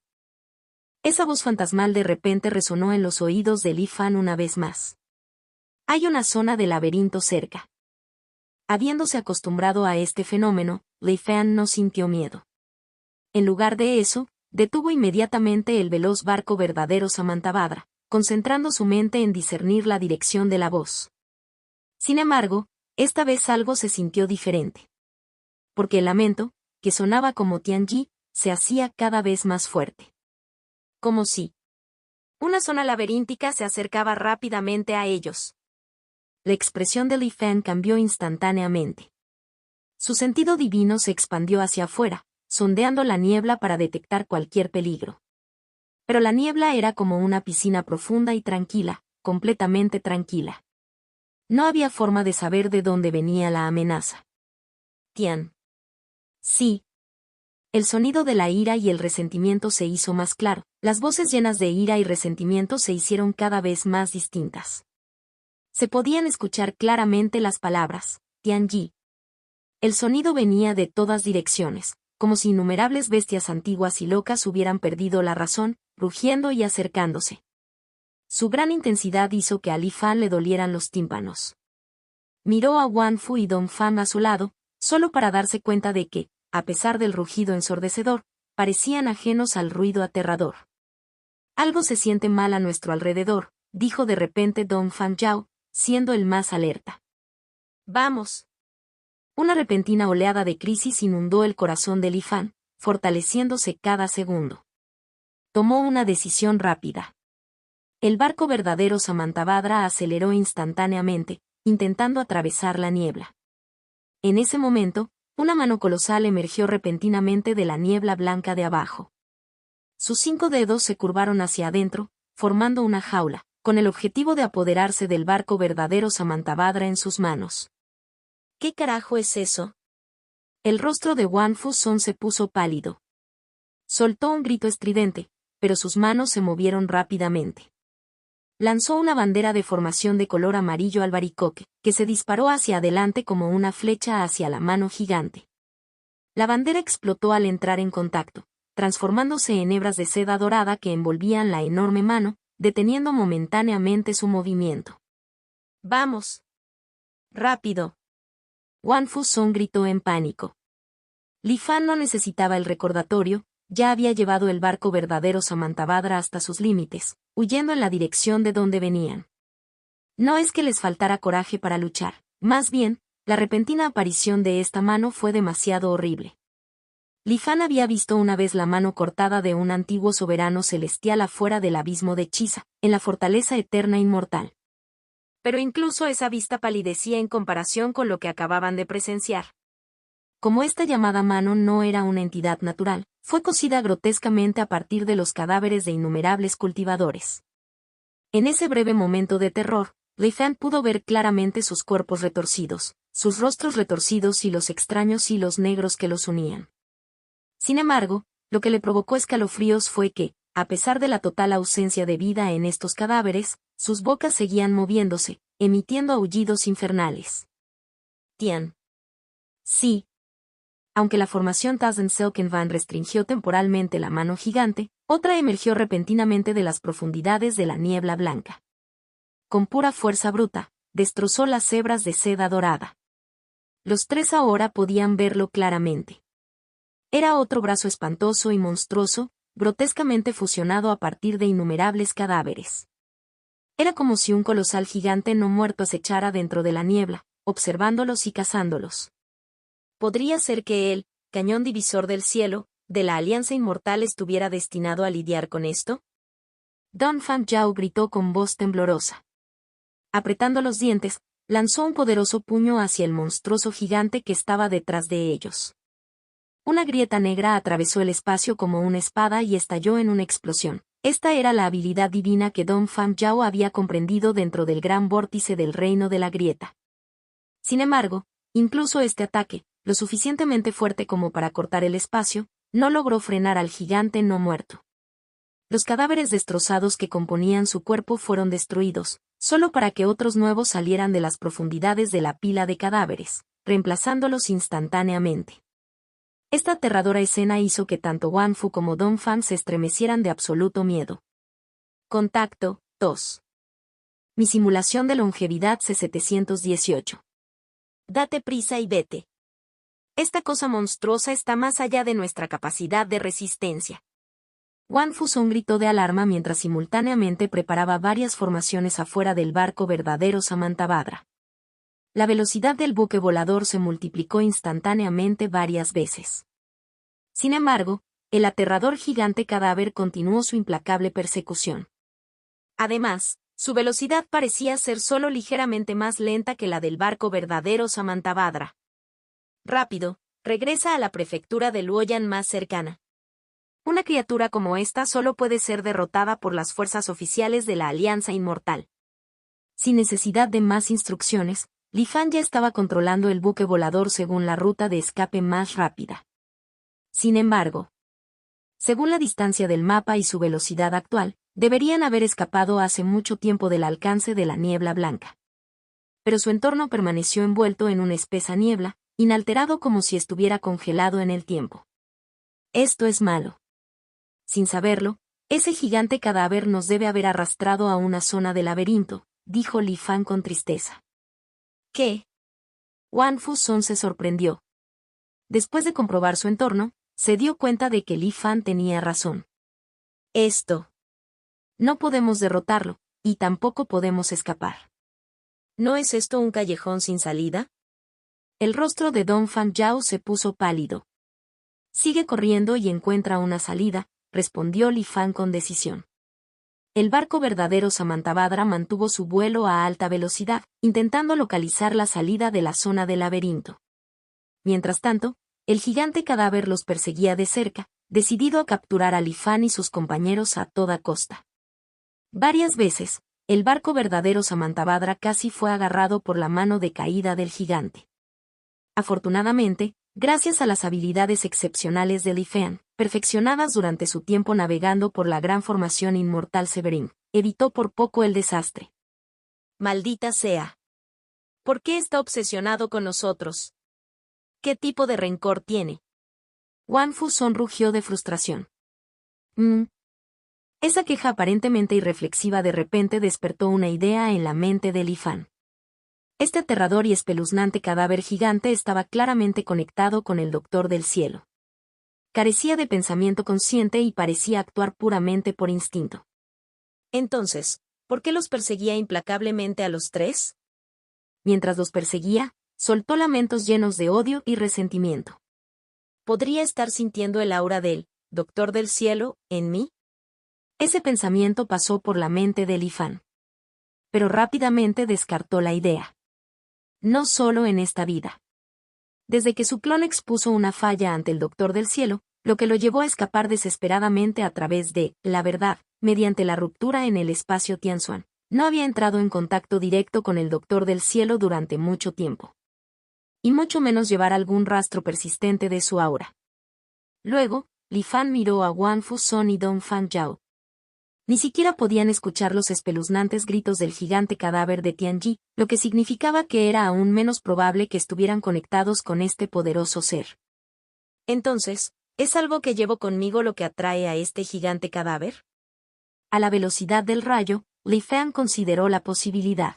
Speaker 1: Esa voz fantasmal de repente resonó en los oídos de Li Fan una vez más. Hay una zona de laberinto cerca. Habiéndose acostumbrado a este fenómeno, Li Fan no sintió miedo. En lugar de eso, detuvo inmediatamente el veloz barco verdadero Samantabhadra, concentrando su mente en discernir la dirección de la voz. Sin embargo, esta vez algo se sintió diferente. Porque el lamento, que sonaba como Tianji, se hacía cada vez más fuerte. Como si una zona laberíntica se acercaba rápidamente a ellos. La expresión de Li Fan cambió instantáneamente. Su sentido divino se expandió hacia afuera, sondeando la niebla para detectar cualquier peligro. Pero la niebla era como una piscina profunda y tranquila, completamente tranquila. No había forma de saber de dónde venía la amenaza. Tian. Sí. El sonido de la ira y el resentimiento se hizo más claro, las voces llenas de ira y resentimiento se hicieron cada vez más distintas. Se podían escuchar claramente las palabras, Tianji. El sonido venía de todas direcciones, como si innumerables bestias antiguas y locas hubieran perdido la razón, rugiendo y acercándose. Su gran intensidad hizo que a Li Fan le dolieran los tímpanos. Miró a Wang Fu y Dong Fan a su lado, solo para darse cuenta de que, a pesar del rugido ensordecedor, parecían ajenos al ruido aterrador. Algo se siente mal a nuestro alrededor, dijo de repente Dong Fangzhou, siendo el más alerta. Vamos. Una repentina oleada de crisis inundó el corazón de Li Fan, fortaleciéndose cada segundo. Tomó una decisión rápida. El barco verdadero Samantabhadra aceleró instantáneamente, intentando atravesar la niebla. En ese momento, una mano colosal emergió repentinamente de la niebla blanca de abajo. Sus 5 dedos se curvaron hacia adentro, formando una jaula, con el objetivo de apoderarse del barco verdadero Samantabhadra en sus manos. ¿Qué carajo es eso? El rostro de Wang Fuson se puso pálido. Soltó un grito estridente, pero sus manos se movieron rápidamente. Lanzó una bandera de formación de color amarillo albaricoque, que se disparó hacia adelante como una flecha hacia la mano gigante. La bandera explotó al entrar en contacto, transformándose en hebras de seda dorada que envolvían la enorme mano, deteniendo momentáneamente su movimiento. ¡Vamos! ¡Rápido! Wang Fuson gritó en pánico. Li Fan no necesitaba el recordatorio, ya había llevado el barco verdadero Samantabhadra hasta sus límites, huyendo en la dirección de donde venían. No es que les faltara coraje para luchar, más bien, la repentina aparición de esta mano fue demasiado horrible. Li Fan había visto una vez la mano cortada de un antiguo soberano celestial afuera del abismo de Chisa, en la fortaleza eterna inmortal. Pero incluso esa vista palidecía en comparación con lo que acababan de presenciar. Como esta llamada mano no era una entidad natural, fue cosida grotescamente a partir de los cadáveres de innumerables cultivadores. En ese breve momento de terror, Li Fan pudo ver claramente sus cuerpos retorcidos, sus rostros retorcidos y los extraños hilos negros que los unían. Sin embargo, lo que le provocó escalofríos fue que, a pesar de la total ausencia de vida en estos cadáveres, sus bocas seguían moviéndose, emitiendo aullidos infernales. Tian. Sí. Aunque la formación Tazenselkenvan restringió temporalmente la mano gigante, otra emergió repentinamente de las profundidades de la niebla blanca. Con pura fuerza bruta, destrozó las hebras de seda dorada. Los tres ahora podían verlo claramente. Era otro brazo espantoso y monstruoso, grotescamente fusionado a partir de innumerables cadáveres. Era como si un colosal gigante no muerto acechara dentro de la niebla, observándolos y cazándolos. ¿Podría ser que el cañón divisor del cielo, de la Alianza Inmortal estuviera destinado a lidiar con esto? Don Fan Yao gritó con voz temblorosa. Apretando los dientes, lanzó un poderoso puño hacia el monstruoso gigante que estaba detrás de ellos. Una grieta negra atravesó el espacio como una espada y estalló en una explosión. Esta era la habilidad divina que Don Fan Yao había comprendido dentro del gran vórtice del reino de la grieta. Sin embargo, incluso este ataque, lo suficientemente fuerte como para cortar el espacio, no logró frenar al gigante no muerto. Los cadáveres destrozados que componían su cuerpo fueron destruidos, solo para que otros nuevos salieran de las profundidades de la pila de cadáveres, reemplazándolos instantáneamente. Esta aterradora escena hizo que tanto Wan Fu como Don Fan se estremecieran de absoluto miedo. Contacto, 2. Mi simulación de longevidad C718. Date prisa y vete. Esta cosa monstruosa está más allá de nuestra capacidad de resistencia. Wan Fu sonó un grito de alarma mientras simultáneamente preparaba varias formaciones afuera del barco verdadero Samantabhadra. La velocidad del buque volador se multiplicó instantáneamente varias veces. Sin embargo, el aterrador gigante cadáver continuó su implacable persecución. Además, su velocidad parecía ser solo ligeramente más lenta que la del barco verdadero Samantabhadra. Rápido, regresa a la prefectura de Luoyang más cercana. Una criatura como esta solo puede ser derrotada por las fuerzas oficiales de la Alianza Inmortal. Sin necesidad de más instrucciones, Li Fan ya estaba controlando el buque volador según la ruta de escape más rápida. Sin embargo, según la distancia del mapa y su velocidad actual, deberían haber escapado hace mucho tiempo del alcance de la niebla blanca. Pero su entorno permaneció envuelto en una espesa niebla, inalterado como si estuviera congelado en el tiempo. Esto es malo. Sin saberlo, ese gigante cadáver nos debe haber arrastrado a una zona de laberinto, dijo Li Fan con tristeza. ¿Qué? Wan Fu Son se sorprendió. Después de comprobar su entorno, se dio cuenta de que Li Fan tenía razón. Esto. No podemos derrotarlo, y tampoco podemos escapar. ¿No es esto un callejón sin salida? El rostro de Don Fan Yao se puso pálido. Sigue corriendo y encuentra una salida, respondió Li Fan con decisión. El barco verdadero Samantabhadra mantuvo su vuelo a alta velocidad, intentando localizar la salida de la zona del laberinto. Mientras tanto, el gigante cadáver los perseguía de cerca, decidido a capturar a Li Fan y sus compañeros a toda costa. Varias veces, el barco verdadero Samantabhadra casi fue agarrado por la mano decaída del gigante. Afortunadamente, gracias a las habilidades excepcionales de Li Fan, perfeccionadas durante su tiempo navegando por la gran formación inmortal Severin, evitó por poco el desastre. Maldita sea. ¿Por qué está obsesionado con nosotros? ¿Qué tipo de rencor tiene? Wan Fu Son rugió de frustración. Esa queja aparentemente irreflexiva de repente despertó una idea en la mente de Li Fan. Este aterrador y espeluznante cadáver gigante estaba claramente conectado con el Doctor del Cielo. Carecía de pensamiento consciente y parecía actuar puramente por instinto. Entonces, ¿por qué los perseguía implacablemente a los tres? Mientras los perseguía, soltó lamentos llenos de odio y resentimiento. ¿Podría estar sintiendo el aura del Doctor del Cielo en mí? Ese pensamiento pasó por la mente de Lifan. Pero rápidamente descartó la idea. No solo en esta vida. Desde que su clon expuso una falla ante el Doctor del Cielo, lo que lo llevó a escapar desesperadamente a través de la verdad, mediante la ruptura en el espacio Tianzuan, no había entrado en contacto directo con el Doctor del Cielo durante mucho tiempo. Y mucho menos llevar algún rastro persistente de su aura. Luego, Lifan miró a Wan Fuson y Dong Fangyao. Ni siquiera podían escuchar los espeluznantes gritos del gigante cadáver de Tianji, lo que significaba que era aún menos probable que estuvieran conectados con este poderoso ser. Entonces, ¿es algo que llevo conmigo lo que atrae a este gigante cadáver? A la velocidad del rayo, Li Fan consideró la posibilidad.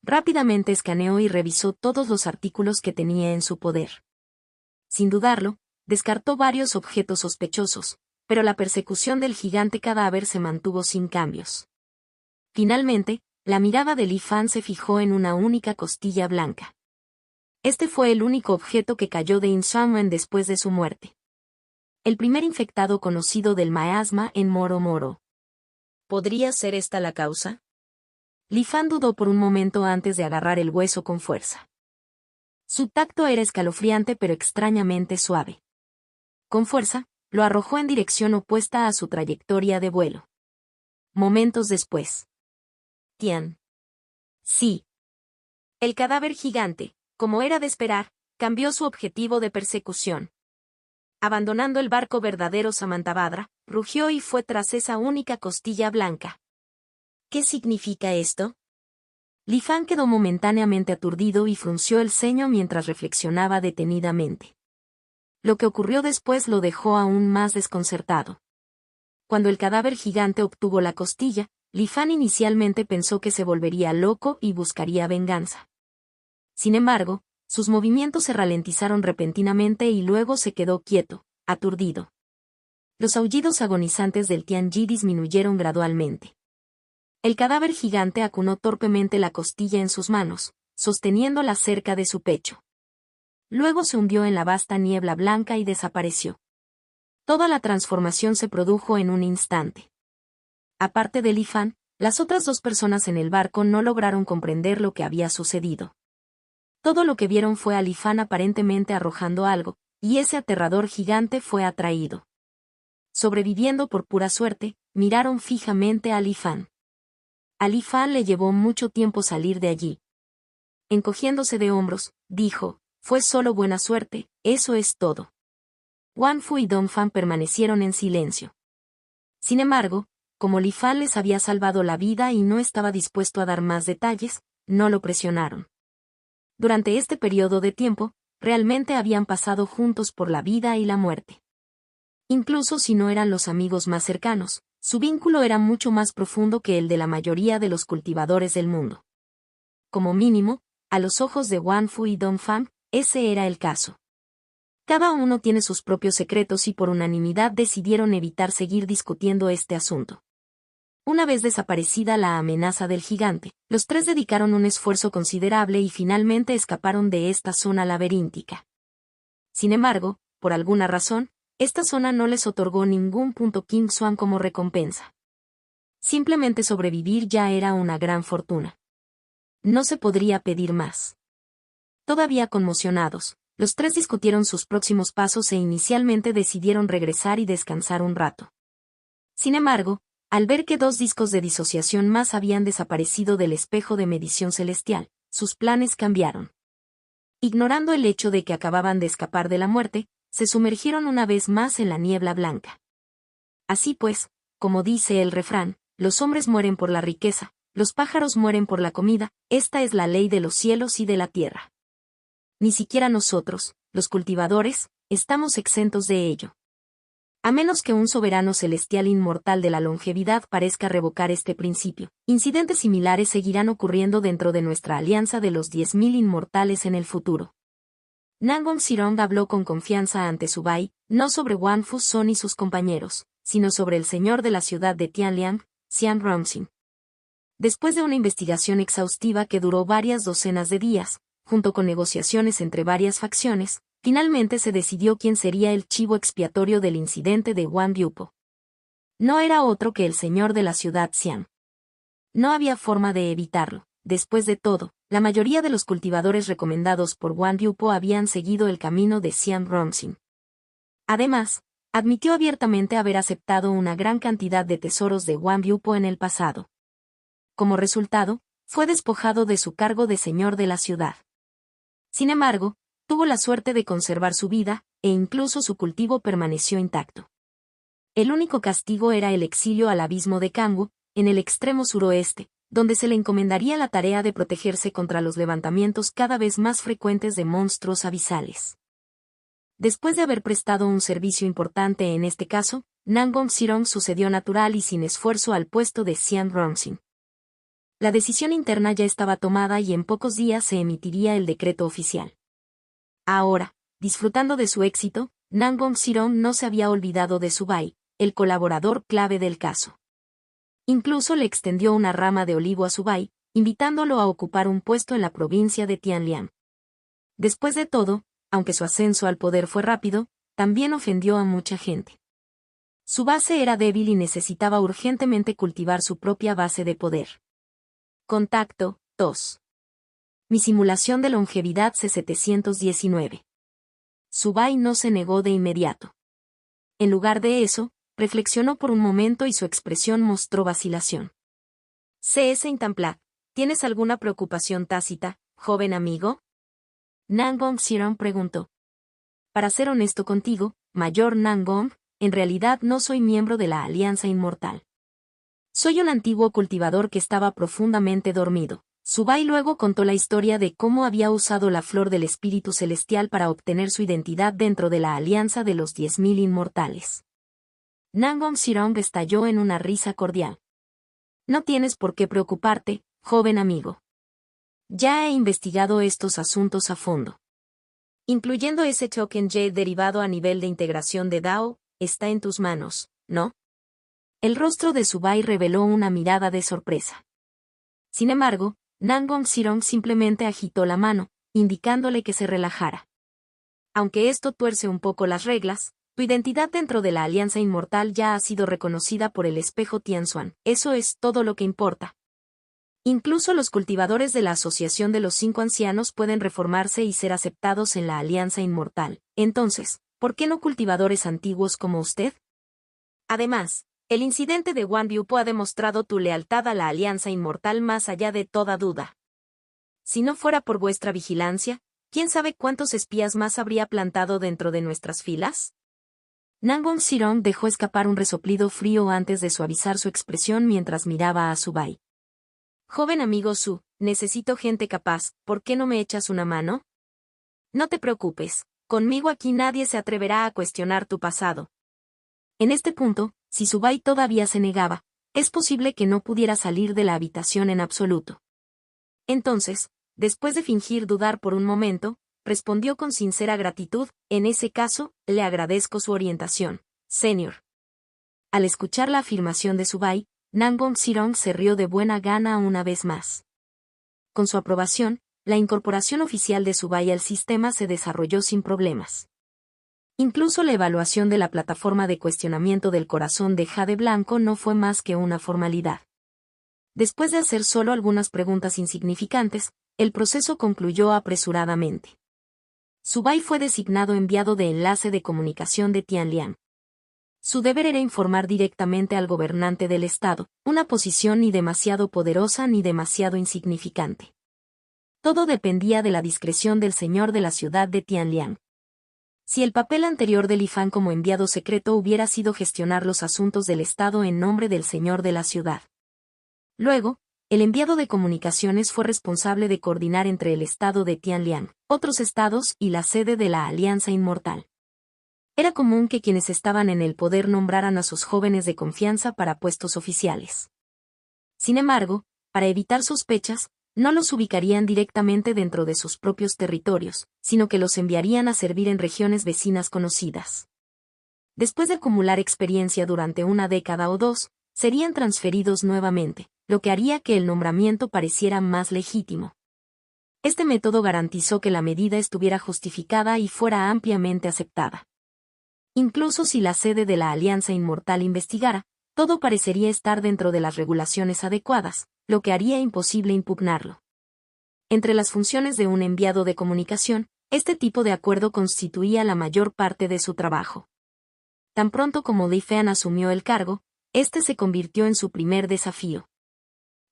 Speaker 1: Rápidamente escaneó y revisó todos los artículos que tenía en su poder. Sin dudarlo, descartó varios objetos sospechosos, pero la persecución del gigante cadáver se mantuvo sin cambios. Finalmente, la mirada de Li Fan se fijó en una única costilla blanca. Este fue el único objeto que cayó de Insamen después de su muerte. El primer infectado conocido del miasma en Moro Moro. ¿Podría ser esta la causa? Li Fan dudó por un momento antes de agarrar el hueso con fuerza. Su tacto era escalofriante pero extrañamente suave. Con fuerza, lo arrojó en dirección opuesta a su trayectoria de vuelo. Momentos después. Tian. Sí. El cadáver gigante, como era de esperar, cambió su objetivo de persecución. Abandonando el barco verdadero Samantabhadra, rugió y fue tras esa única costilla blanca. ¿Qué significa esto? Li Fan quedó momentáneamente aturdido y frunció el ceño mientras reflexionaba detenidamente. Lo que ocurrió después lo dejó aún más desconcertado. Cuando el cadáver gigante obtuvo la costilla, Li Fan inicialmente pensó que se volvería loco y buscaría venganza. Sin embargo, sus movimientos se ralentizaron repentinamente y luego se quedó quieto, aturdido. Los aullidos agonizantes del Tianji disminuyeron gradualmente. El cadáver gigante acunó torpemente la costilla en sus manos, sosteniéndola cerca de su pecho. Luego se hundió en la vasta niebla blanca y desapareció. Toda la transformación se produjo en un instante. Aparte de Li Fan, las otras dos personas en el barco no lograron comprender lo que había sucedido. Todo lo que vieron fue a Li Fan aparentemente arrojando algo, y ese aterrador gigante fue atraído. Sobreviviendo por pura suerte, miraron fijamente a Li Fan. A Li Fan le llevó mucho tiempo salir de allí. Encogiéndose de hombros, dijo, fue solo buena suerte, eso es todo. Wan Fu y Dong Fan permanecieron en silencio. Sin embargo, como Li Fan les había salvado la vida y no estaba dispuesto a dar más detalles, no lo presionaron. Durante este periodo de tiempo, realmente habían pasado juntos por la vida y la muerte. Incluso si no eran los amigos más cercanos, su vínculo era mucho más profundo que el de la mayoría de los cultivadores del mundo. Como mínimo, a los ojos de Wan Fu y Dong Fan, ese era el caso. Cada uno tiene sus propios secretos y por unanimidad decidieron evitar seguir discutiendo este asunto. Una vez desaparecida la amenaza del gigante, los tres dedicaron un esfuerzo considerable y finalmente escaparon de esta zona laberíntica. Sin embargo, por alguna razón, esta zona no les otorgó ningún punto King Swan como recompensa. Simplemente sobrevivir ya era una gran fortuna. No se podría pedir más. Todavía conmocionados, los tres discutieron sus próximos pasos e inicialmente decidieron regresar y descansar un rato. Sin embargo, al ver que 2 discos de disociación más habían desaparecido del espejo de medición celestial, sus planes cambiaron. Ignorando el hecho de que acababan de escapar de la muerte, se sumergieron una vez más en la niebla blanca. Así pues, como dice el refrán, los hombres mueren por la riqueza, los pájaros mueren por la comida, esta es la ley de los cielos y de la tierra. Ni siquiera nosotros, los cultivadores, estamos exentos de ello. A menos que un soberano celestial inmortal de la longevidad parezca revocar este principio, incidentes similares seguirán ocurriendo dentro de nuestra alianza de los 10.000 inmortales en el futuro. Nangong Sirong habló con confianza ante Subai, no sobre Wan Fuson y sus compañeros, sino sobre el señor de la ciudad de Tianliang, Xian Rongxing. Después de una investigación exhaustiva que duró varias docenas de días, junto con negociaciones entre varias facciones, finalmente se decidió quién sería el chivo expiatorio del incidente de Wang Yupo. No era otro que el señor de la ciudad Xian. No había forma de evitarlo. Después de todo, la mayoría de los cultivadores recomendados por Wang Yupo habían seguido el camino de Xian Rongxing. Además, admitió abiertamente haber aceptado una gran cantidad de tesoros de Wang Yupo en el pasado. Como resultado, fue despojado de su cargo de señor de la ciudad. Sin embargo, tuvo la suerte de conservar su vida, e incluso su cultivo permaneció intacto. El único castigo era el exilio al abismo de Kangwu, en el extremo suroeste, donde se le encomendaría la tarea de protegerse contra los levantamientos cada vez más frecuentes de monstruos abisales. Después de haber prestado un servicio importante en este caso, Nangong Xirong sucedió natural y sin esfuerzo al puesto de Xian Rongxing. La decisión interna ya estaba tomada y en pocos días se emitiría el decreto oficial. Ahora, disfrutando de su éxito, Nangong Xirong no se había olvidado de Subai, el colaborador clave del caso. Incluso le extendió una rama de olivo a Subai, invitándolo a ocupar un puesto en la provincia de Tianlian. Después de todo, aunque su ascenso al poder fue rápido, también ofendió a mucha gente. Su base era débil y necesitaba urgentemente cultivar su propia base de poder. Contacto 2. Mi simulación de longevidad C719. Subai no se negó de inmediato. En lugar de eso, reflexionó por un momento y su expresión mostró vacilación. CS Intamplat, ¿tienes alguna preocupación tácita, joven amigo? Nangong Xirong preguntó. Para ser honesto contigo, Mayor Nangong, en realidad no soy miembro de la Alianza Inmortal. Soy un antiguo cultivador que estaba profundamente dormido. Subai luego contó la historia de cómo había usado la flor del espíritu celestial para obtener su identidad dentro de la Alianza de los 10.000 Inmortales. Nangong Xirong estalló en una risa cordial. No tienes por qué preocuparte, joven amigo. Ya he investigado estos asuntos a fondo. Incluyendo ese token J derivado a nivel de integración de DAO, está en tus manos, ¿no? El rostro de Subai reveló una mirada de sorpresa. Sin embargo, Nangong Xirong simplemente agitó la mano, indicándole que se relajara. Aunque esto tuerce un poco las reglas, tu identidad dentro de la Alianza Inmortal ya ha sido reconocida por el espejo Tianxuan. Eso es todo lo que importa. Incluso los cultivadores de la Asociación de los 5 Ancianos pueden reformarse y ser aceptados en la Alianza Inmortal. Entonces, ¿por qué no cultivadores antiguos como usted? Además, el incidente de Wang Yupo ha demostrado tu lealtad a la Alianza Inmortal más allá de toda duda. Si no fuera por vuestra vigilancia, ¿quién sabe cuántos espías más habría plantado dentro de nuestras filas? Nangong Xirong dejó escapar un resoplido frío antes de suavizar su expresión mientras miraba a Subai. Joven amigo Su, necesito gente capaz, ¿por qué no me echas una mano? No te preocupes, conmigo aquí nadie se atreverá a cuestionar tu pasado. En este punto, si Subai todavía se negaba, es posible que no pudiera salir de la habitación en absoluto. Entonces, después de fingir dudar por un momento, respondió con sincera gratitud, en ese caso, le agradezco su orientación, señor. Al escuchar la afirmación de Subai, Nangong Xirong se rió de buena gana una vez más. Con su aprobación, la incorporación oficial de Subai al sistema se desarrolló sin problemas. Incluso la evaluación de la plataforma de cuestionamiento del corazón de Jade Blanco no fue más que una formalidad. Después de hacer solo algunas preguntas insignificantes, el proceso concluyó apresuradamente. Subai fue designado enviado de enlace de comunicación de Tianlian. Su deber era informar directamente al gobernante del estado, una posición ni demasiado poderosa ni demasiado insignificante. Todo dependía de la discreción del señor de la ciudad de Tianlian. Si el papel anterior de Li Fan como enviado secreto hubiera sido gestionar los asuntos del estado en nombre del señor de la ciudad. Luego, el enviado de comunicaciones fue responsable de coordinar entre el estado de Tianlian, otros estados y la sede de la Alianza Inmortal. Era común que quienes estaban en el poder nombraran a sus jóvenes de confianza para puestos oficiales. Sin embargo, para evitar sospechas, no los ubicarían directamente dentro de sus propios territorios, sino que los enviarían a servir en regiones vecinas conocidas. Después de acumular experiencia durante una década o dos, serían transferidos nuevamente, lo que haría que el nombramiento pareciera más legítimo. Este método garantizó que la medida estuviera justificada y fuera ampliamente aceptada. Incluso si la sede de la Alianza Inmortal investigara, todo parecería estar dentro de las regulaciones adecuadas, lo que haría imposible impugnarlo. Entre las funciones de un enviado de comunicación, este tipo de acuerdo constituía la mayor parte de su trabajo. Tan pronto como Li Fean asumió el cargo, este se convirtió en su primer desafío.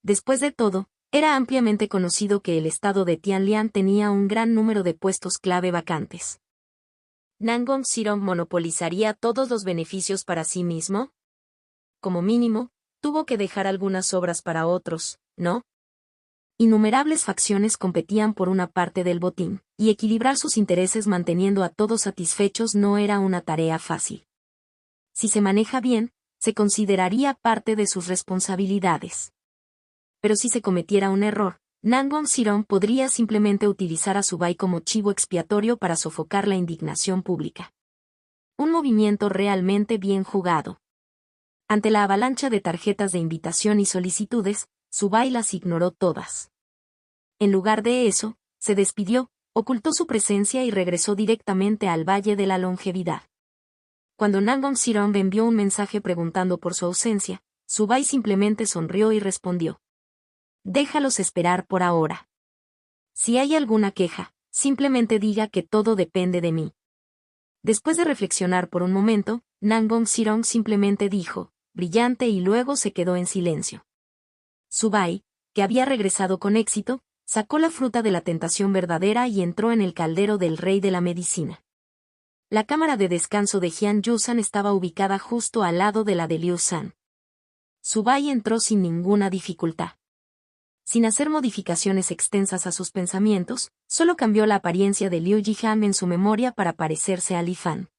Speaker 1: Después de todo, era ampliamente conocido que el estado de Tianlian tenía un gran número de puestos clave vacantes. ¿Nangong Sirong monopolizaría todos los beneficios para sí mismo? Como mínimo, tuvo que dejar algunas obras para otros, ¿no? Innumerables facciones competían por una parte del botín, y equilibrar sus intereses manteniendo a todos satisfechos no era una tarea fácil. Si se maneja bien, se consideraría parte de sus responsabilidades. Pero si se cometiera un error, Nangong Sirong podría simplemente utilizar a Subai como chivo expiatorio para sofocar la indignación pública. Un movimiento realmente bien jugado. Ante la avalancha de tarjetas de invitación y solicitudes, Subai las ignoró todas. En lugar de eso, se despidió, ocultó su presencia y regresó directamente al Valle de la Longevidad. Cuando Nangong Sirong envió un mensaje preguntando por su ausencia, Subai simplemente sonrió y respondió: déjalos esperar por ahora. Si hay alguna queja, simplemente diga que todo depende de mí. Después de reflexionar por un momento, Nangong Sirong simplemente dijo, brillante, y luego se quedó en silencio. Subai, que había regresado con éxito, sacó la fruta de la tentación verdadera y entró en el caldero del rey de la medicina. La cámara de descanso de Jian Yusan estaba ubicada justo al lado de la de Liu San. Subai entró sin ninguna dificultad. Sin hacer modificaciones extensas a sus pensamientos, solo cambió la apariencia de Liu Jihang en su memoria para parecerse a Li Fan.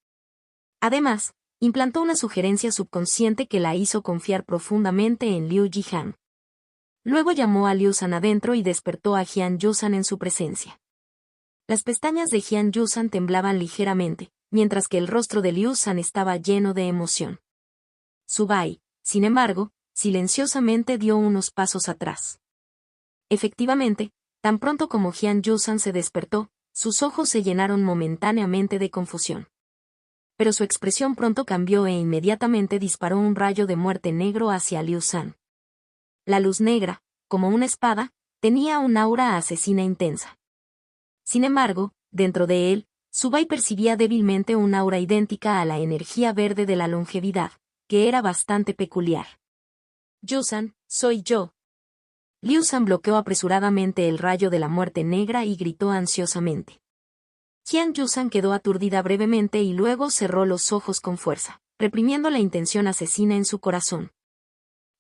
Speaker 1: Además, implantó una sugerencia subconsciente que la hizo confiar profundamente en Liu Jihang. Luego llamó a Liu San adentro y despertó a Jian Yusan en su presencia. Las pestañas de Jian Yusan temblaban ligeramente, mientras que el rostro de Liu San estaba lleno de emoción. Subai, sin embargo, silenciosamente dio unos pasos atrás. Efectivamente, tan pronto como Jian Yusan se despertó, sus ojos se llenaron momentáneamente de confusión. Pero su expresión pronto cambió e inmediatamente disparó un rayo de muerte negro hacia Liu San. La luz negra, como una espada, tenía un aura asesina intensa. Sin embargo, dentro de él, Subai percibía débilmente un aura idéntica a la energía verde de la longevidad, que era bastante peculiar. Yusan, soy yo. Liu San bloqueó apresuradamente el rayo de la muerte negra y gritó ansiosamente. Jian Yusan quedó aturdida brevemente y luego cerró los ojos con fuerza, reprimiendo la intención asesina en su corazón.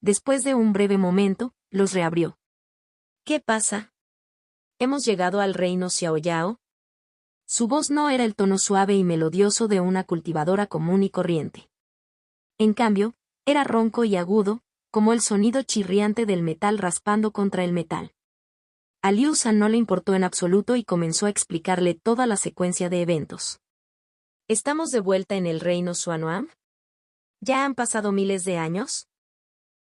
Speaker 1: Después de un breve momento, los reabrió. ¿Qué pasa? ¿Hemos llegado al reino Xiaoyao? Su voz no era el tono suave y melodioso de una cultivadora común y corriente. En cambio, era ronco y agudo, como el sonido chirriante del metal raspando contra el metal. A Liu San no le importó en absoluto y comenzó a explicarle toda la secuencia de eventos. ¿Estamos de vuelta en el reino Xuanuam? ¿Ya han pasado miles de años?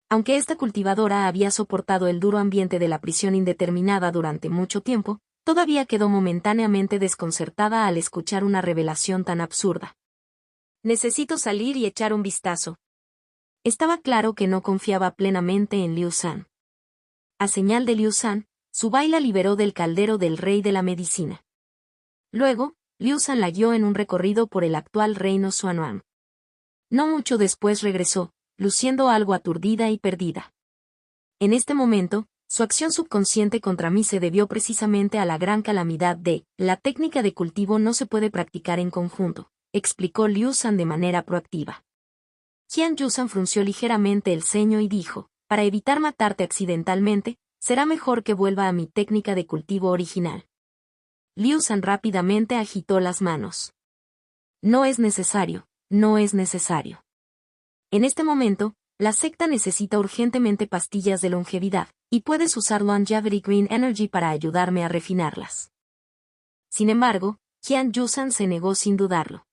Speaker 1: Aunque esta cultivadora había soportado el duro ambiente de la prisión indeterminada durante mucho tiempo, todavía quedó momentáneamente desconcertada al escuchar una revelación tan absurda. Necesito salir y echar un vistazo. Estaba claro que no confiaba plenamente en Liu San. A señal de Liu San, Subai la liberó del caldero del rey de la medicina. Luego, Liu San la guió en un recorrido por el actual reino Xuanuan. No mucho después regresó, luciendo algo aturdida y perdida. En este momento, su acción subconsciente contra mí se debió precisamente a la gran calamidad de la técnica de cultivo no se puede practicar en conjunto, explicó Liu San de manera proactiva. Jian Yusan frunció ligeramente el ceño y dijo, para evitar matarte accidentalmente, será mejor que vuelva a mi técnica de cultivo original. Liu San rápidamente agitó las manos. No es necesario, no es necesario. En este momento, la secta necesita urgentemente pastillas de longevidad, y puedes usar Longevity Green Energy para ayudarme a refinarlas. Sin embargo, Jian Yusan se negó sin dudarlo.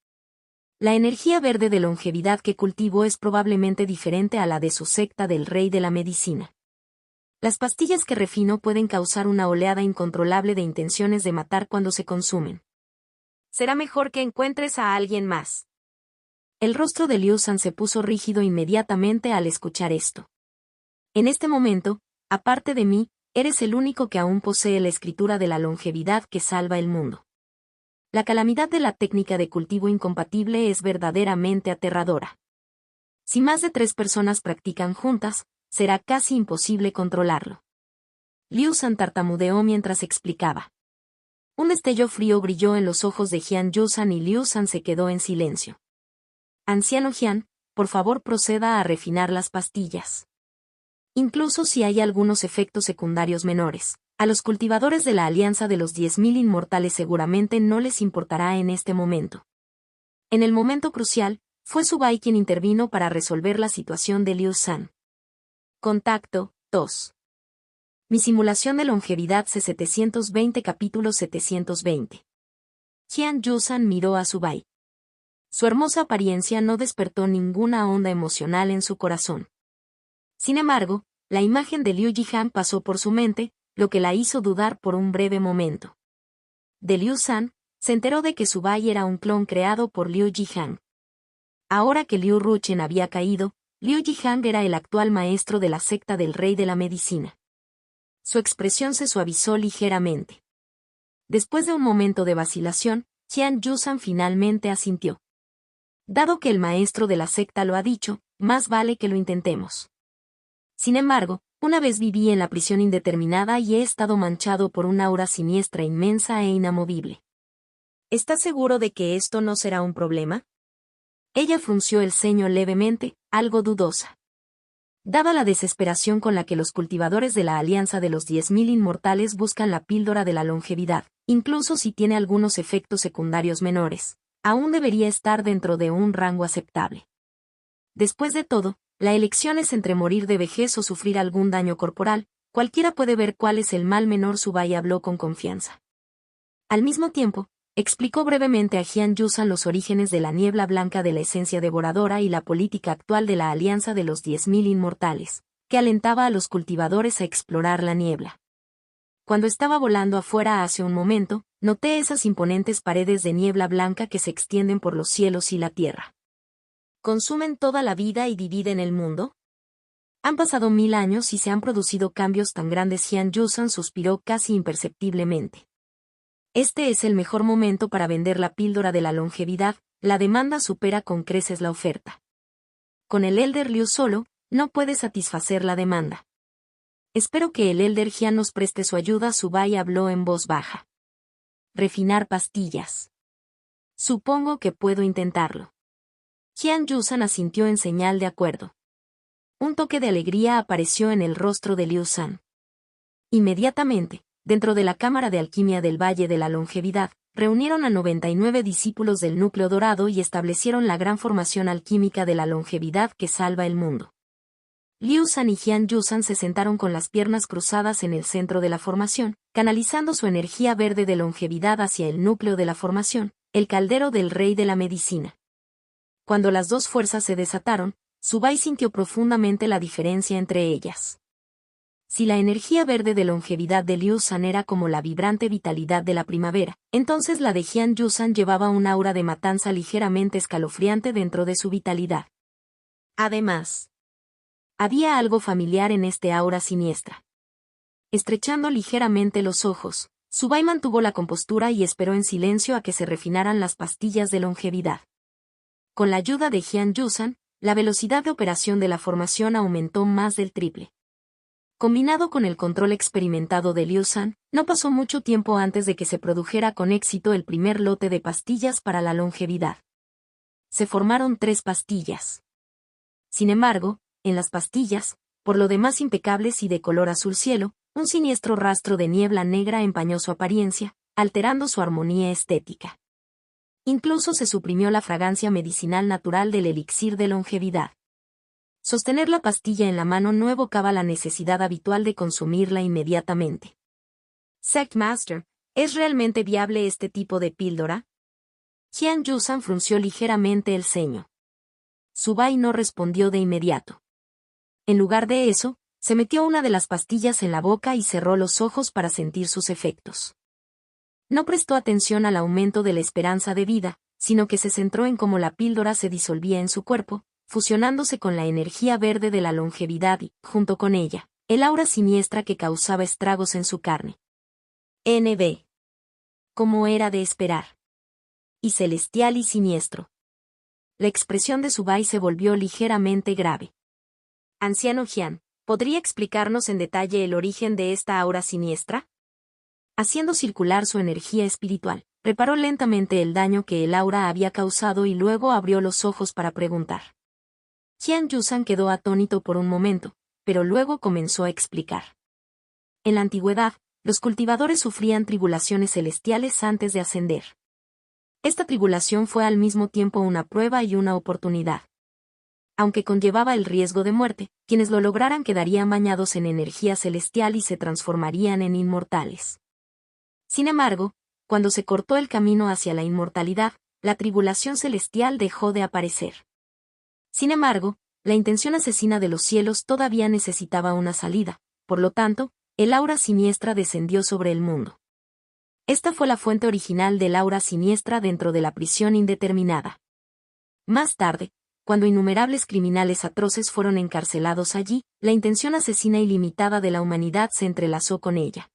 Speaker 1: La energía verde de longevidad que cultivo es probablemente diferente a la de su secta del rey de la medicina. Las pastillas que refino pueden causar una oleada incontrolable de intenciones de matar cuando se consumen. Será mejor que encuentres a alguien más. El rostro de Liu San se puso rígido inmediatamente al escuchar esto. En este momento, aparte de mí, eres el único que aún posee la escritura de la longevidad que salva el mundo. La calamidad de la técnica de cultivo incompatible es verdaderamente aterradora. Si más de 3 personas practican juntas, será casi imposible controlarlo. Liu San tartamudeó mientras explicaba. Un destello frío brilló en los ojos de Jian Yusan y Liu San se quedó en silencio. Anciano Jian, por favor proceda a refinar las pastillas. Incluso si hay algunos efectos secundarios menores, a los cultivadores de la Alianza de los 10.000 Inmortales seguramente no les importará en este momento. En el momento crucial, fue Su Bai quien intervino para resolver la situación de Liu San. Contacto 2. Mi simulación de longevidad C720 capítulo 720. Jian Yusan miró a Su Bai. Su hermosa apariencia no despertó ninguna onda emocional en su corazón. Sin embargo, la imagen de Liu Yihan pasó por su mente, lo que la hizo dudar por un breve momento. De Liu San, se enteró de que Su Bai era un clon creado por Liu Yihan. Ahora que Liu Ruchen había caído, Liu Yihan era el actual maestro de la secta del rey de la medicina. Su expresión se suavizó ligeramente. Después de un momento de vacilación, Jian Yusan finalmente asintió. Dado que el maestro de la secta lo ha dicho, más vale que lo intentemos. Sin embargo, una vez viví en la prisión indeterminada y he estado manchado por una aura siniestra inmensa e inamovible. ¿Estás seguro de que esto no será un problema? Ella frunció el ceño levemente, algo dudosa. Dada la desesperación con la que los cultivadores de la Alianza de los 10.000 Inmortales buscan la píldora de la longevidad, incluso si tiene algunos efectos secundarios menores, aún debería estar dentro de un rango aceptable. Después de todo, la elección es entre morir de vejez o sufrir algún daño corporal, cualquiera puede ver cuál es el mal menor. Su Bai habló con confianza. Al mismo tiempo, explicó brevemente a Jian Yusan los orígenes de la niebla blanca de la esencia devoradora y la política actual de la Alianza de los 10.000 Inmortales, que alentaba a los cultivadores a explorar la niebla. Cuando estaba volando afuera hace un momento, noté esas imponentes paredes de niebla blanca que se extienden por los cielos y la tierra. ¿Consumen toda la vida y dividen el mundo? Han pasado 1000 años y se han producido cambios tan grandes. Jian Yusan suspiró casi imperceptiblemente. Este es el mejor momento para vender la píldora de la longevidad, la demanda supera con creces la oferta. Con el Elder Liu solo, no puede satisfacer la demanda. Espero que el Elder Jian nos preste su ayuda. Su Bai habló en voz baja. Refinar pastillas. Supongo que puedo intentarlo. Jian Yusan asintió en señal de acuerdo. Un toque de alegría apareció en el rostro de Liu San. Inmediatamente, dentro de la Cámara de Alquimia del Valle de la Longevidad, reunieron a 99 discípulos del núcleo dorado y establecieron la gran formación alquímica de la longevidad que salva el mundo. Liu San y Jian Yusan se sentaron con las piernas cruzadas en el centro de la formación, canalizando su energía verde de longevidad hacia el núcleo de la formación, el caldero del rey de la medicina. Cuando las dos fuerzas se desataron, Su Bai sintió profundamente la diferencia entre ellas. Si la energía verde de longevidad de Liu San era como la vibrante vitalidad de la primavera, entonces la de Jian Yusan llevaba un aura de matanza ligeramente escalofriante dentro de su vitalidad. Además, había algo familiar en este aura siniestra. Estrechando ligeramente los ojos, Su Bai mantuvo la compostura y esperó en silencio a que se refinaran las pastillas de longevidad. Con la ayuda de Jian Yusan, la velocidad de operación de la formación aumentó más del triple. Combinado con el control experimentado de Liu San, no pasó mucho tiempo antes de que se produjera con éxito el primer lote de pastillas para la longevidad. Se formaron 3 pastillas. Sin embargo, en las pastillas, por lo demás impecables y de color azul cielo, un siniestro rastro de niebla negra empañó su apariencia, alterando su armonía estética. Incluso se suprimió la fragancia medicinal natural del elixir de longevidad. Sostener la pastilla en la mano no evocaba la necesidad habitual de consumirla inmediatamente. Sect Master, ¿es realmente viable este tipo de píldora? Jian Yusan frunció ligeramente el ceño. Subai no respondió de inmediato. En lugar de eso, se metió una de las pastillas en la boca y cerró los ojos para sentir sus efectos. No prestó atención al aumento de la esperanza de vida, sino que se centró en cómo la píldora se disolvía en su cuerpo, fusionándose con la energía verde de la longevidad y, junto con ella, el aura siniestra que causaba estragos en su carne. NB. Como era de esperar. Y celestial y siniestro. La expresión de Subai se volvió ligeramente grave. Anciano Jian, ¿podría explicarnos en detalle el origen de esta aura siniestra? Haciendo circular su energía espiritual, reparó lentamente el daño que el aura había causado y luego abrió los ojos para preguntar. Jian Yusan quedó atónito por un momento, pero luego comenzó a explicar. En la antigüedad, los cultivadores sufrían tribulaciones celestiales antes de ascender. Esta tribulación fue al mismo tiempo una prueba y una oportunidad. Aunque conllevaba el riesgo de muerte, quienes lo lograran quedarían bañados en energía celestial y se transformarían en inmortales. Sin embargo, cuando se cortó el camino hacia la inmortalidad, la tribulación celestial dejó de aparecer. Sin embargo, la intención asesina de los cielos todavía necesitaba una salida, por lo tanto, el aura siniestra descendió sobre el mundo. Esta fue la fuente original del aura siniestra dentro de la prisión indeterminada. Más tarde, cuando innumerables criminales atroces fueron encarcelados allí, la intención asesina ilimitada de la humanidad se entrelazó con ella.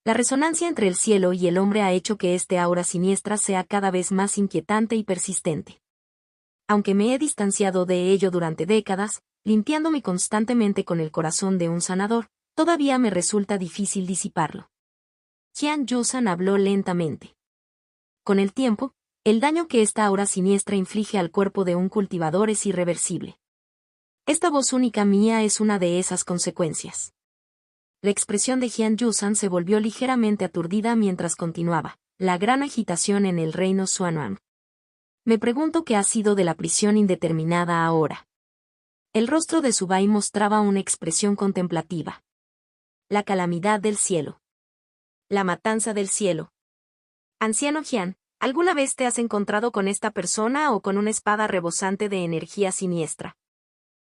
Speaker 1: La resonancia entre el cielo y el hombre ha hecho que este aura siniestra sea cada vez más inquietante y persistente. Aunque me he distanciado de ello durante décadas, limpiándome constantemente con el corazón de un sanador, todavía me resulta difícil disiparlo. Jian Yusan habló lentamente. Con el tiempo, el daño que esta aura siniestra inflige al cuerpo de un cultivador es irreversible. Esta voz única mía es una de esas consecuencias. La expresión de Jian Yusan se volvió ligeramente aturdida mientras continuaba. La gran agitación en el reino Xuan'an. Me pregunto qué ha sido de la prisión indeterminada ahora. El rostro de Subai mostraba una expresión contemplativa. La calamidad del cielo. La matanza del cielo. Anciano Jian, ¿alguna vez te has encontrado con esta persona o con una espada rebosante de energía siniestra?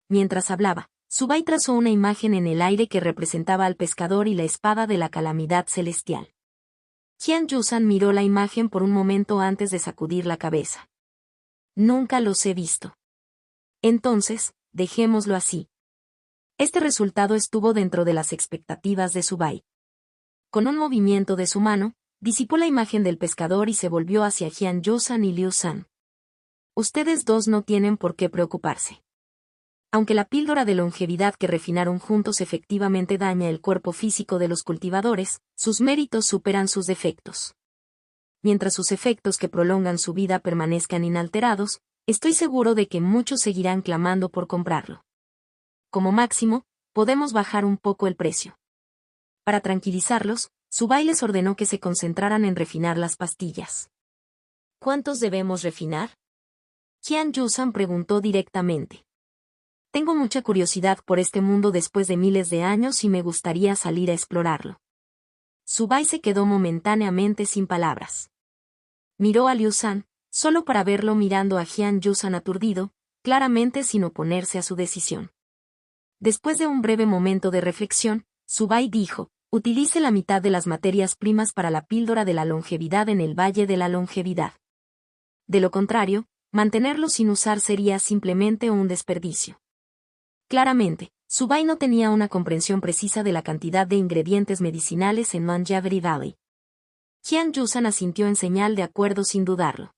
Speaker 1: Mientras hablaba, Subai trazó una imagen en el aire que representaba al pescador y la espada de la calamidad celestial. Jian Yusan miró la imagen por un momento antes de sacudir la cabeza. Nunca los he visto. Entonces, dejémoslo así. Este resultado estuvo dentro de las expectativas de Subai. Con un movimiento de su mano, disipó la imagen del pescador y se volvió hacia Jian Yusan y Liu San. Ustedes dos no tienen por qué preocuparse. Aunque la píldora de longevidad que refinaron juntos efectivamente daña el cuerpo físico de los cultivadores, sus méritos superan sus defectos. Mientras sus efectos que prolongan su vida permanezcan inalterados, estoy seguro de que muchos seguirán clamando por comprarlo. Como máximo, podemos bajar un poco el precio. Para tranquilizarlos, Subai les ordenó que se concentraran en refinar las pastillas. ¿Cuántos debemos refinar? Jian Yusan preguntó directamente. Tengo mucha curiosidad por este mundo después de miles de años y me gustaría salir a explorarlo. Subai se quedó momentáneamente sin palabras. Miró a Liu San, solo para verlo mirando a Jian Yusan aturdido, claramente sin oponerse a su decisión. Después de un breve momento de reflexión, Subai dijo, utilice la mitad de las materias primas para la píldora de la longevidad en el Valle de la Longevidad. De lo contrario, mantenerlo sin usar sería simplemente un desperdicio. Claramente, Subai no tenía una comprensión precisa de la cantidad de ingredientes medicinales en Manjaveri Valley. Jian Yusan asintió en señal de acuerdo sin dudarlo.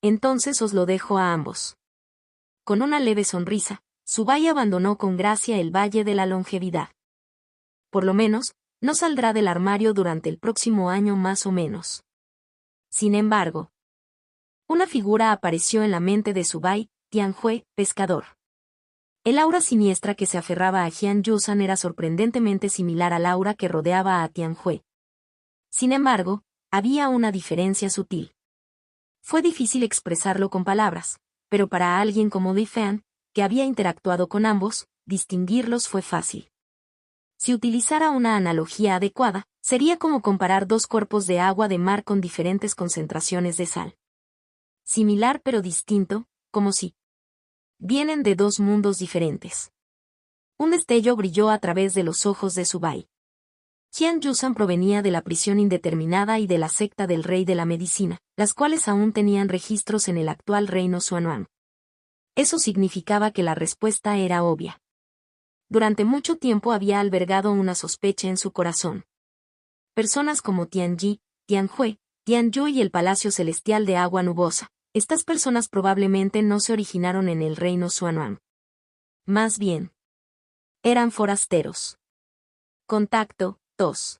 Speaker 1: Entonces os lo dejo a ambos. Con una leve sonrisa, Subai abandonó con gracia el Valle de la Longevidad. Por lo menos, no saldrá del armario durante el próximo año más o menos. Sin embargo, una figura apareció en la mente de Subai, Tianjue, pescador. El aura siniestra que se aferraba a Jian Yusan era sorprendentemente similar al aura que rodeaba a Tianjue. Sin embargo, había una diferencia sutil. Fue difícil expresarlo con palabras, pero para alguien como Li Fan, que había interactuado con ambos, distinguirlos fue fácil. Si utilizara una analogía adecuada, sería como comparar dos cuerpos de agua de mar con diferentes concentraciones de sal. Similar pero distinto, como si vienen de dos mundos diferentes. Un destello brilló a través de los ojos de Subai. Qian Yusan provenía de la prisión indeterminada y de la secta del rey de la medicina, las cuales aún tenían registros en el actual reino Xuanhuang. Eso significaba que la respuesta era obvia. Durante mucho tiempo había albergado una sospecha en su corazón. Personas como Tianji, Tianjue, Tianyu y el Palacio Celestial de Agua Nubosa. Estas personas probablemente no se originaron en el reino Xuanhuang. Más bien, eran forasteros. Contacto, tos.